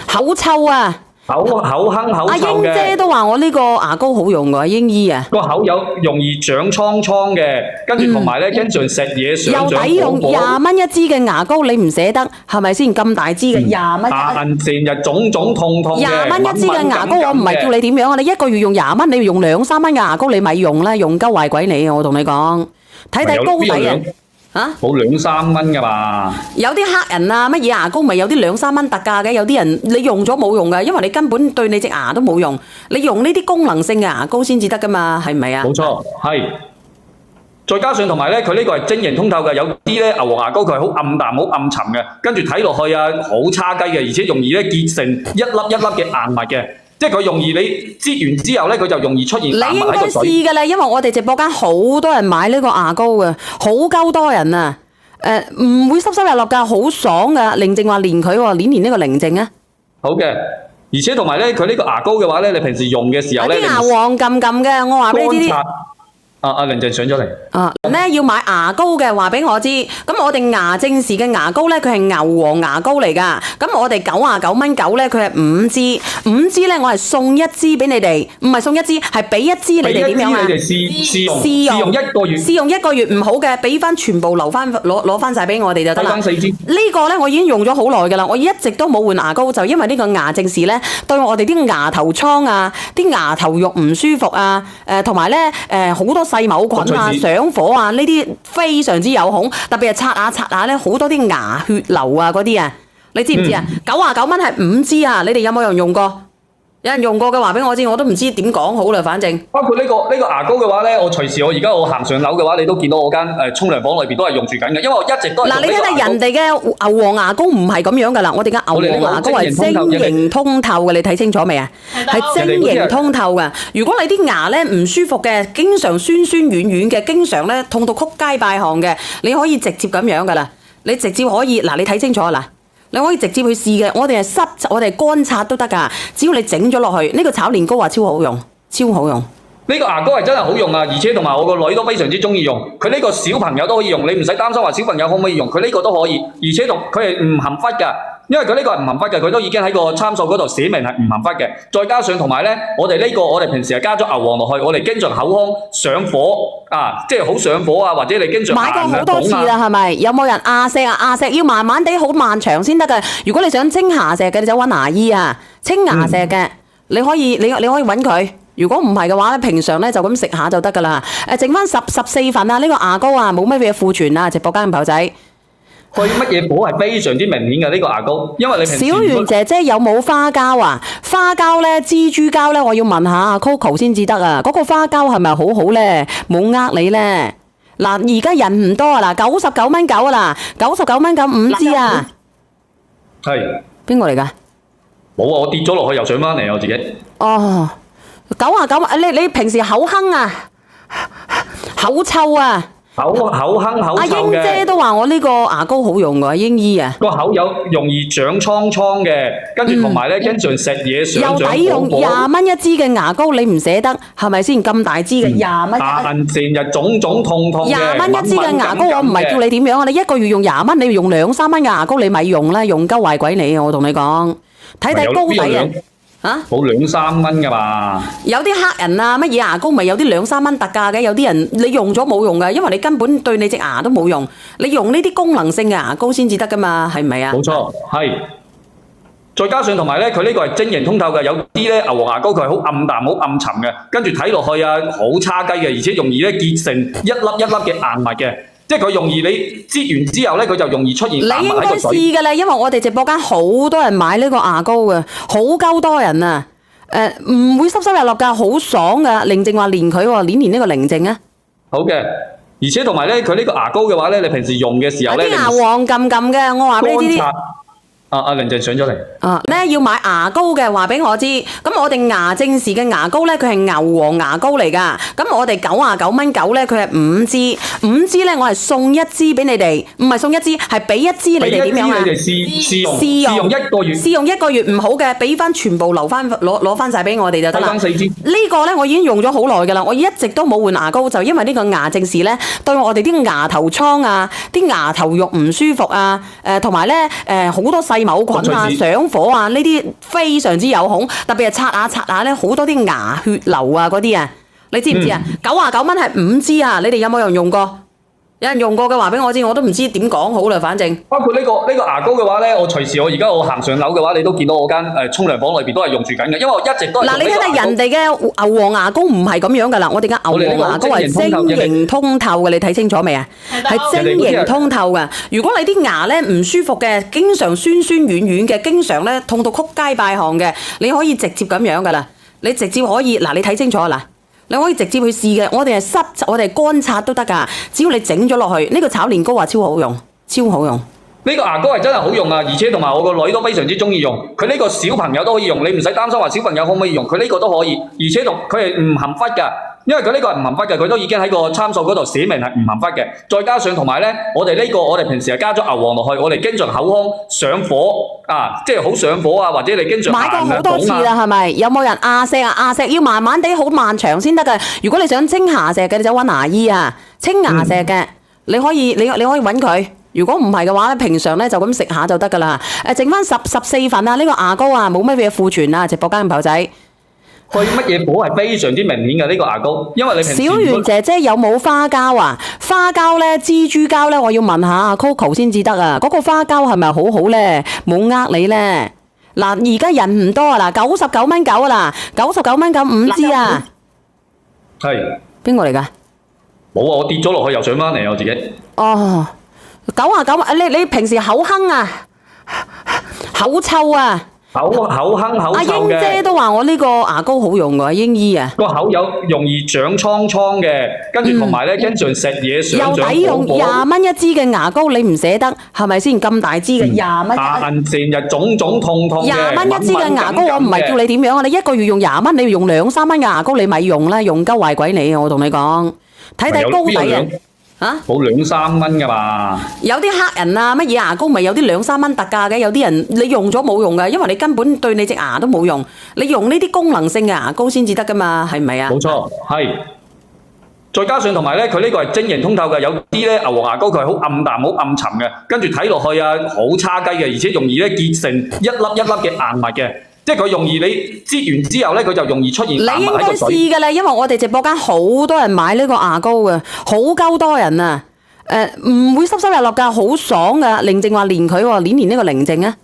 口臭啊！口哼口臭嘅。阿英姐都話我呢個牙膏好用喎，英姨啊。個口有容易長瘡嘅，跟住同埋咧經常食嘢上又抵用20蚊1支嘅牙膏，你唔捨得係咪先？咁大支嘅20蚊。成日腫腫痛痛嘅。20蚊1支嘅牙膏，我唔係叫你點樣啊！你一個月用20蚊，你要用2-3蚊嘅牙膏，你咪用啦，用鳩壞鬼你啊！我同你講，睇高底啊！冇2-3蚊噶嘛？有啲黑人啊，乜嘢牙膏咪有啲2-3蚊特價嘅？有啲人你用咗冇用噶，因為你根本對你隻牙都冇用。你用呢啲功能性嘅牙膏先至得噶嘛，係咪啊？冇錯，係。再加上同埋咧，佢呢個係晶瑩通透嘅，有啲咧牛黃牙膏佢係好暗淡、好暗沉嘅，跟住睇落去啊好差雞嘅，而且容易咧結成一粒一粒嘅硬物嘅。即係佢容易你擠完之後咧，佢就容易出現硬物喺個水。你應該試㗎啦，因為我哋直播間好多人買呢個牙膏嘅，好鳩多人啊！唔會濕濕立立㗎，好爽㗎。寧靜話練佢喎，練呢個寧靜啊！好嘅，而且同埋咧，佢呢個牙膏嘅話咧，你平時用嘅時候咧，啲牙黃撳撳嘅，我話俾你知。阿玲就上咗嚟。要買牙膏嘅話俾我知，咁我哋牙正時嘅牙膏咧，佢係牛黃牙膏嚟噶，咁我哋99.9咧，佢係5支咧，我係送1支俾你哋，唔係送1支，係俾1支你哋點樣啊？俾1支你哋試用1個月，試用1個月唔好嘅，俾翻全部攞翻晒俾我哋就得啦。4支。呢個咧我已經用咗好耐噶啦，我一直都冇換牙膏，就因為呢個牙正時咧，對我哋啲牙頭瘡啊、啲牙頭肉唔舒服啊，同埋咧好多細菌啊、上火啊，呢啲非常之有孔，特別係刷下咧，好多啲牙血流啊嗰啲啊，你知唔知啊？99蚊係5支啊，你哋有冇人用過？有人用過嘅話俾我知，我都唔知點講好啦，反正。包括呢個牙膏嘅話咧，我隨時而家我行上樓嘅話，你都見到我間沖涼房裏邊都係用住緊嘅，因為我一直都係。嗱，你睇下人哋嘅牛黃牙膏唔係咁樣噶啦，我哋嘅牛黃牙膏係晶瑩通透嘅，你睇清楚未啊？係晶瑩通透嘅。如果你啲牙咧唔舒服嘅，經常酸酸軟軟嘅，經常咧痛到曲街敗巷嘅，你可以直接咁樣噶啦，你直接可以嗱，你睇清楚嗱。你可以直接去試嘅，我哋係濕，我哋係乾擦都得噶。只要你整咗落去，呢個炒年糕話超好用，超好用。呢個牙膏係真係好用啊，而且同埋我個女都非常之中意用。佢呢個小朋友都可以用，你唔使擔心話小朋友可唔可以用，佢呢個都可以，而且佢係唔含氟噶。因為佢呢個係唔含氟嘅，佢都已經喺個參數嗰度寫明係唔含氟嘅。再加上同埋咧，我哋平時係加咗牛黃落去，我哋經常口腔上火啊，即係好上火啊，或者你經常買過好多次啦，係咪？有冇人牙石啊？牙石要慢慢地好漫長先得嘅。如果你想清牙石嘅，你就揾牙醫啊。清牙石嘅，你可以揾佢。如果唔係嘅話咧，平常咧就咁食下就得噶啦。剩翻14份啊，呢個牙膏啊，冇乜嘢庫存啊，直播間嘅朋友仔。去乜嘢火係非常之明顯嘅呢個牙膏，因為你平時小圓姐姐有冇花膠啊？花膠咧、蜘蛛膠咧，我要問下阿 Coco 先至得啊！嗰個花膠係咪好好咧？冇呃你咧。嗱，而家人唔多啊，嗱，99蚊9啊啦，99蚊9 5支啊。係邊個嚟㗎？冇啊！我跌咗落去又上翻嚟我自己。哦，99，你平時口哼啊，口臭啊？口哼口臭嘅。阿英姐都話我呢個牙膏好用㗎，英姨啊。個口有容易長瘡瘡嘅，跟住同埋咧經常食嘢上又抵用20蚊一支嘅牙膏，你唔捨得係咪先？咁大支嘅20蚊。成日腫腫痛痛嘅。20蚊一支嘅牙膏，我唔係叫你點樣啊！你一個月用20蚊，你要用2、3蚊嘅牙膏，你咪用啦，用鳩壞鬼你啊！我同你講，睇高底啊！嚇，冇2、3蚊㗎嘛？有啲黑人啊，乜嘢牙膏咪有啲2、3蚊特價嘅？有啲人你用咗冇用㗎，因為你根本對你隻牙都冇用。你用呢啲功能性嘅牙膏先至得㗎嘛，係咪啊？冇錯，係。再加上同埋咧，佢呢個係晶瑩通透嘅，有啲咧牛黃牙膏佢係好暗淡、好暗沉嘅，跟住睇落去啊好差雞嘅，而且容易咧結成一粒一粒嘅硬物嘅。即係佢容易你擠完之後咧，佢就容易出現硬物喺個水。你應該試㗎啦，因為我哋直播間好多人買呢個牙膏嘅，好鳩多人啊！唔會濕濕立立㗎，好爽㗎。寧靜話練佢喎，練呢個寧靜啊！好嘅，而且同埋咧，佢呢個牙膏嘅話咧，你平時用嘅時候咧，啲牙黃撳撳嘅，我話俾你知。阿玲靜上咗嚟。咧要買牙膏嘅，話俾我知。咁我哋牙正時嘅牙膏咧，佢係牛黃牙膏嚟㗎。咁我哋99蚊9咧，佢係5支，5支咧我係送1支俾你哋，唔係送1支，係俾1支你哋點樣啊？你哋試用1個月。試用1個月唔好嘅，俾翻全部留翻攞翻曬俾我哋就得啦。攞翻4支。呢個咧我已經用咗好耐㗎啦，我一直都冇換牙膏，就因為呢個牙正時咧對我哋啲牙頭瘡啊、啲牙頭肉唔舒服啊，同埋咧好多細某菌啊、上火啊，呢啲非常之有孔，特別係刷下咧，好多啲牙血流啊嗰啲啊，你知唔知啊？99蚊係5支啊，你哋有冇人用過？有人用過嘅話俾我知，我都唔知點講好啦，反正。包括呢個牙膏嘅話咧，我隨時而家我行上樓嘅話，你都見到我間沖涼房裏邊都係用住緊嘅，因為我一直都係。嗱，你睇睇人哋嘅牛黃牙膏唔係咁樣㗎啦，我哋嘅牛黃牙膏係晶瑩通透嘅，你睇清楚未啊？係晶瑩通透嘅。如果你啲牙咧唔舒服嘅，經常酸酸軟軟嘅，經常咧痛到曲街敗巷嘅，你可以直接咁樣㗎啦。你直接可以嗱，你睇清楚嗱。你可以直接去試嘅，我哋係濕，我哋係乾擦都得㗎。只要你整咗落去，呢個炒年糕啊超好用，超好用。呢個牙膏係真係好用啊，而且同埋我個女都非常之中意用。佢呢個小朋友都可以用，你唔使擔心話小朋友可唔可以用，佢呢個都可以，而且佢係唔含氟㗎。因為佢呢個係唔含氟嘅，佢都已經喺個參數嗰度寫明係唔含氟嘅。再加上同埋咧，我哋平時係加咗牛黃落去，我哋經常口腔上火啊，即係好上火啊，或者你經常買過好多次啦，係咪？有冇人牙石啊？牙石要慢慢地好漫長先得嘅。如果你想清牙石嘅，你就揾牙醫啊。清牙石嘅，你可以揾佢。如果唔係嘅話咧，平常咧就咁食下就得㗎啦。剩翻14份啊，呢個牙膏啊，冇乜嘢庫存啊，直播間嘅朋友仔。去乜嘢火係非常之明顯嘅呢個牙膏，因為你平時。小圓姐姐有冇花膠啊？花膠咧、蜘蛛膠咧，我要問下阿 Coco 先至得啊！嗰個花膠係咪好好咧？冇呃你咧。嗱，而家人唔多啊，嗱，99蚊9啊啦，99蚊9 5支啊。係。邊個嚟㗎？冇啊！我跌咗落去又上翻嚟我自己。哦，99，你平時口哼啊，口臭啊。口哼口臭嘅。阿英姐都話我呢個牙膏好用㗎，英姨啊。個口有容易長瘡瘡嘅，跟住同埋咧經常食嘢上火。又抵用20蚊一支嘅牙膏，你唔捨得係咪先？咁大支嘅20蚊。成日腫腫痛痛嘅。20蚊一支嘅牙膏，我唔係叫你點樣啊！你一個月用20蚊，你要用2、3蚊嘅牙膏，你咪用啦，用鳩壞鬼你啊！我同你講，睇高底啊！冇2、3蚊㗎嘛？有啲黑人啊，乜嘢牙膏咪有啲2、3蚊特價嘅？有啲人你用咗冇用㗎，因為你根本對你隻牙都冇用。你用呢啲功能性嘅牙膏先至得㗎嘛，係咪啊？冇錯，係。再加上同埋咧，佢呢個係晶瑩通透嘅，有啲咧牛黃牙膏佢係好暗淡、好暗沉嘅，跟住睇落去啊好差雞嘅，而且容易咧結成一粒一粒嘅硬物嘅，即係佢容易你擠完之後咧，佢就容易出現硬物喺個水。你應該試㗎啦，因為我哋直播間好多人買呢個牙膏嘅，好鳩多人啊！唔會濕濕立立㗎，好爽㗎。寧靜話練佢喎，練呢個寧靜啊！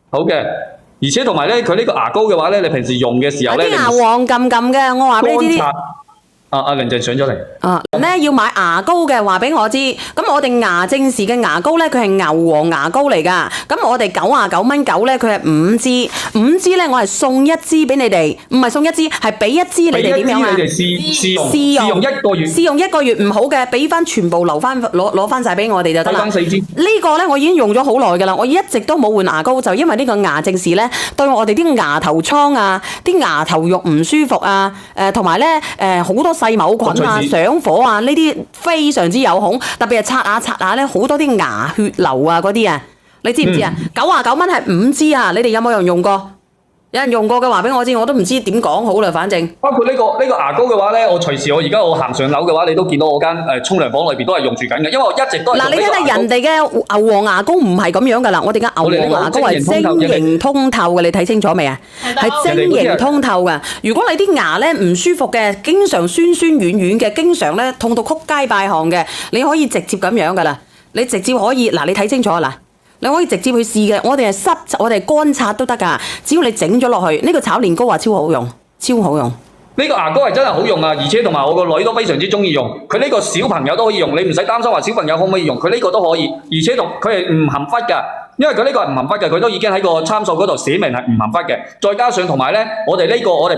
好嘅，而且同埋咧，佢呢個牙膏嘅話咧，你平時用嘅時候咧，啲牙黃撳撳嘅，我話俾你知啲。阿寧靜上咗嚟。咧要買牙膏嘅話俾我知，咁我哋牙正時嘅牙膏咧，佢係牛黃牙膏嚟㗎。咁我哋99.9咧，佢係5支，5支咧我係送1支俾你哋，唔係送1支，係俾1支你哋點樣啊？你哋試用1個月，試用1個月唔好嘅，俾翻全部留翻攞翻曬俾我哋就得啦。4支。呢個咧我已經用咗好耐㗎啦，我一直都冇換牙膏，就因為呢個牙正時咧對我哋啲牙頭瘡啊、啲牙頭肉唔舒服啊，同埋咧好多細菌啊、上火啊，呢啲非常之有孔，特別係刷下咧，好多啲牙血流啊嗰啲啊，你知唔知啊？99蚊係5支啊，你哋有冇人用過？有人用過嘅話俾我知，我都唔知點講好啦，反正。包括呢個牙膏嘅話咧，我隨時而家我行上樓嘅話，你都見到我間沖涼房裏邊都係用住緊嘅，因為我一直都係。嗱，你睇下人哋嘅牛黃牙膏唔係咁樣㗎啦，我哋嘅牛黃牙膏係晶瑩通透嘅，你睇清楚未啊？係晶瑩通透㗎。如果你啲牙咧唔舒服嘅，經常酸酸軟軟嘅，經常咧痛到曲街敗巷嘅，你可以直接咁樣㗎啦。你直接可以嗱，你睇清楚嗱。你可以直接去試嘅，我哋係濕，我哋係乾擦都得㗎。只要你整咗落去，呢個炒年糕話超好用，超好用。呢個牙膏係真係好用啊，而且同埋我個女都非常之中意用。佢呢個小朋友都可以用，你唔使擔心話小朋友可唔可以用，佢呢個都可以，而且佢係唔含氟㗎。因為佢呢個係唔含氟嘅，佢都已經喺個參數嗰度寫明係唔含氟嘅。再加上同埋咧，我哋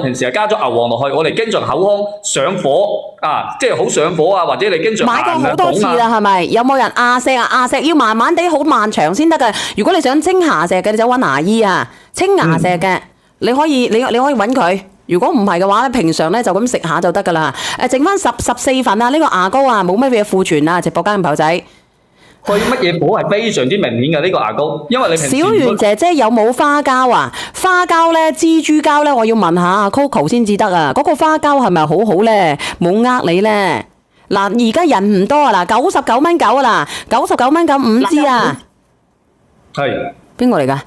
平時係加咗牛黃落去，我哋經常口腔上火啊，即係好上火啊，或者你經常買過好多次啦，係咪？有冇人牙石啊？牙石要慢慢地好漫長先得㗎。如果你想清牙石嘅，你就揾牙醫啊。清牙石嘅，你可以揾佢。如果唔係嘅話咧，平常咧就咁食下就得㗎啦。剩翻14份啊，呢個牙膏啊冇乜嘢庫存啊，直播間嘅朋友仔。佢乜嘢火係非常之明顯嘅呢個牙膏，因為你平時小圓姐姐有冇花膠啊？花膠咧、蜘蛛膠咧，我要問下 Coco 先至得啊！嗰個花膠係咪好好咧？冇呃你咧。嗱，而家人唔多啊，嗱，99.9啊啦，99.9 5支啊。係邊個嚟㗎？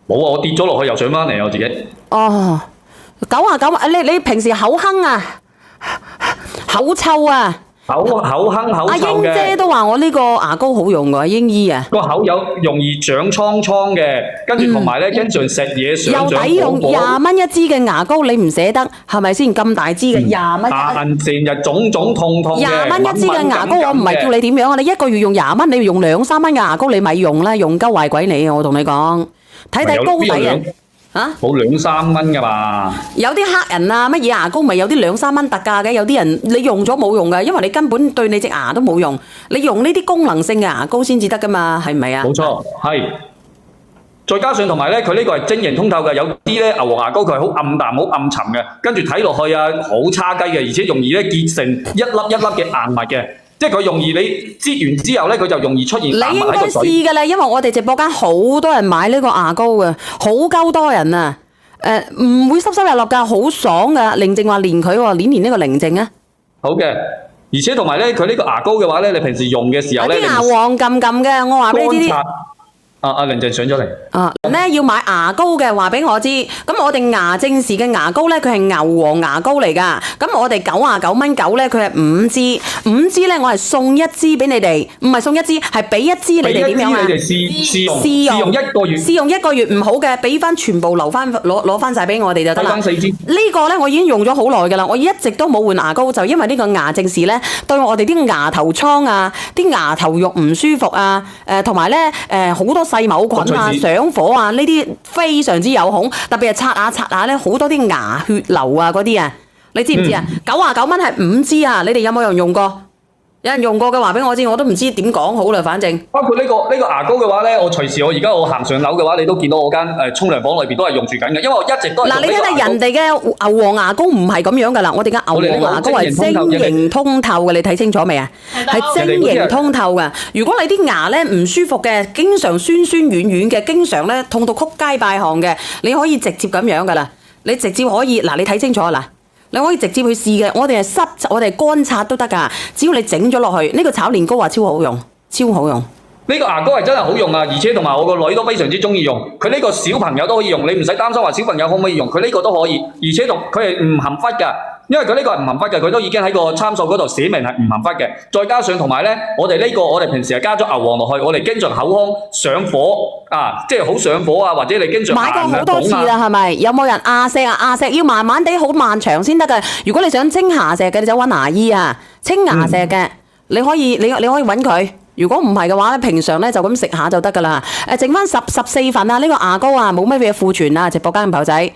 冇啊！我跌咗落去又上翻嚟我自己。哦，99，你平時口哼啊，口臭啊？口哼口臭嘅。阿英姐都話我呢個牙膏好用㗎，英姨啊。個口有容易長瘡嘅，跟住同埋咧經常食嘢上又抵用20蚊1支嘅牙膏，你唔捨得係咪先？咁大支嘅20蚊。成日腫腫痛嘅。20蚊1支嘅牙膏，我唔係叫你點樣啊！你一個月用20蚊，你要用2-3蚊嘅牙膏，你咪用啦，用鳩壞鬼你啊！我同你講，睇膏底啊！冇2-3蚊㗎嘛？有啲黑人啊，乜嘢牙膏咪有啲2-3蚊特價嘅？有啲人你用咗冇用㗎，因為你根本對你隻牙都冇用。你用呢啲功能性嘅牙膏先至得㗎嘛，係唔係啊？冇錯，係。再加上同埋咧，佢呢個係晶瑩通透嘅，有啲咧牛黃牙膏佢係好暗淡、好暗沉嘅，跟住睇落去啊好差雞嘅，而且容易咧結成一粒一粒嘅硬物嘅。即係佢容易你擠完之後咧，佢就容易出現硬物喺個水。你應該試㗎啦，因為我哋直播間好多人買呢個牙膏嘅，好鳩多人啊！唔會濕濕立立㗎，好爽㗎。寧靜話練佢喎，練呢個寧靜啊！好嘅，而且同埋咧，佢呢個牙膏嘅話咧，你平時用嘅時候咧，啲牙黃撳撳嘅，我話俾你知啲。阿寧靜上咗嚟。咧要買牙膏嘅話俾我知，咁我哋牙正時嘅牙膏咧，佢係牛黃牙膏嚟㗎。咁我哋99.9咧，佢係5支，5支咧我係送1支俾你哋，唔係送1支，係俾1支你哋點樣啊？你哋試用1個月。試用1個月唔好嘅，俾翻全部留翻攞翻曬俾我哋就得啦。4支。呢個咧我已經用咗好耐㗎啦，我一直都冇換牙膏，就因為呢個牙正時咧對我哋啲牙頭瘡啊、啲牙頭肉唔舒服啊，同埋咧好多細菌啊、上火啊，呢啲非常之有孔，特別係刷下咧，好多啲牙血流啊嗰啲啊，你知唔知啊？99蚊係5支啊，你哋有冇人用過？有人用過嘅話俾我知，我都唔知點講好啦，反正。包括呢個牙膏嘅話咧，我隨時而家我行上樓嘅話，你都見到我間沖涼房裏邊都係用住緊嘅，因為我一直都係。嗱，你睇下人哋嘅牛黃牙膏唔係咁樣㗎啦，我哋嘅牛黃牙膏係晶瑩通透嘅，你睇清楚未啊？係晶瑩通透㗎。如果你啲牙咧唔舒服嘅，經常酸酸軟軟嘅，經常咧痛到曲街敗巷嘅，你可以直接咁樣㗎啦。你直接可以嗱，你睇清楚嗱。你可以直接去試嘅。我哋係我哋係乾擦都得㗎，只要你整咗落去，呢個炒年糕啊超好用，超好用。呢個牙膏係真係好用啊，而且同埋我個女都非常之中意用。佢呢個小朋友都可以用，你唔使擔心話小朋友可唔可以用，佢呢個都可以，而且佢係唔含氟㗎。因為佢呢個係唔含氟嘅，佢都已經喺個參數嗰度寫明係唔含氟嘅。再加上同埋咧，我哋平時係加咗牛黃落去，我哋經常口腔上火啊，即係好上火啊，或者你經常買過好多次啦，係咪？有冇人牙石啊？牙石要慢慢地好漫長先得㗎。如果你想清牙石嘅，你就揾牙醫啊。清牙石嘅，你可以揾佢。如果唔係嘅話咧，平常咧就咁食下就得㗎啦。剩翻14份啊，呢個牙膏啊冇乜嘢庫存啊，直播間嘅朋友仔。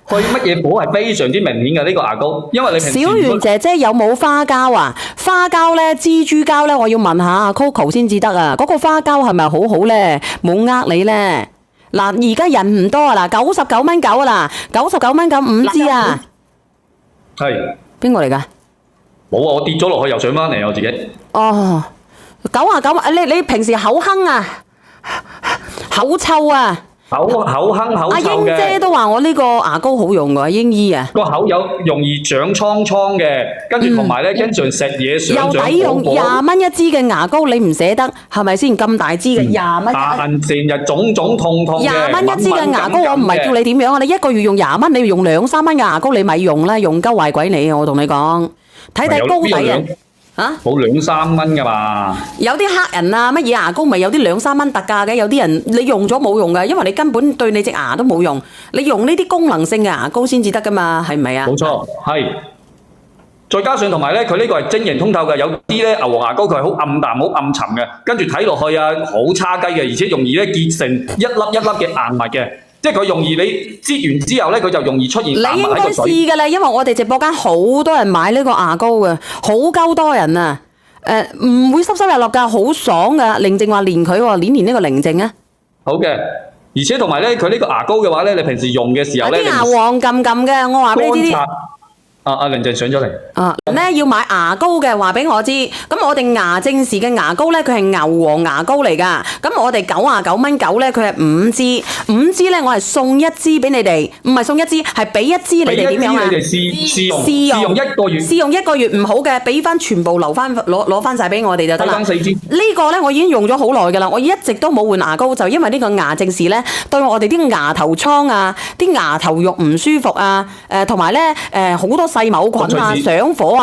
去乜嘢火係非常之明顯嘅呢個牙膏，因為你平時小圓姐姐有冇花膠啊？花膠咧、蜘蛛膠咧，我要問下 Coco 先至得啊！嗰個花膠係咪好好咧？冇呃你咧。嗱，而家人唔多啊，嗱，99蚊9啊啦，99蚊9 5支啊。係邊個嚟㗎？冇啊！我跌咗落去又上翻嚟我自己。哦，99，你平時口哼啊，口臭啊？口哼口臭嘅。阿英姐都話我呢個牙膏好用㗎，阿英姨啊。個口有容易長瘡瘡嘅，跟住同埋咧經常食嘢上又抵用20蚊一支嘅牙膏，你唔捨得係咪先？咁大支嘅20蚊。但成日腫腫痛痛嘅。20蚊一支嘅牙膏，我唔係叫你點樣啊！你一個月用20蚊，你要用2、3蚊嘅牙膏，你咪用啦，用鳩壞鬼你啊！我同你講，睇高底啊！嚇，冇2、3蚊㗎嘛？有啲黑人啊，乜嘢牙膏咪有啲2、3蚊特價嘅？有啲人你用咗冇用㗎，因為你根本對你隻牙都冇用。你用呢啲功能性嘅牙膏先至得㗎嘛，係唔係啊？冇錯，係。再加上同埋咧，佢呢個係晶瑩通透嘅，有啲咧牛黃牙膏佢係好暗淡、好暗沉嘅，跟住睇落去啊好差雞嘅，而且容易咧結成一粒一粒嘅硬物嘅。即係佢容易你擠完之後咧，佢就容易出現硬物喺個水。你應該試㗎啦，因為我哋直播間好多人買呢個牙膏嘅，好鳩多人啊！唔會濕濕日落㗎，好爽㗎。寧靜話練佢喎，練呢個寧靜啊。好嘅，而且同埋咧，佢呢個牙膏嘅話咧，你平時用嘅時候咧，啲牙黃撳撳嘅，我話俾你知。阿寧靜上咗嚟。咧要買牙膏嘅，話俾我知。咁我哋牙正時嘅牙膏咧，佢係牛黃牙膏嚟㗎。咁我哋99蚊9咧，佢係5支，5支咧我係送1支俾你哋，唔係送1支，係俾1支你哋點樣啊？俾1支你哋試用1個月。試用1個月唔好嘅，俾翻全部攞翻晒俾我哋就得啦。4支。呢個咧我已經用咗好耐㗎啦，我一直都冇換牙膏，就因為呢個牙正時咧對我哋啲牙頭瘡啊、啲牙頭肉唔舒服啊，同埋咧好多細胞菌啊、上火啊。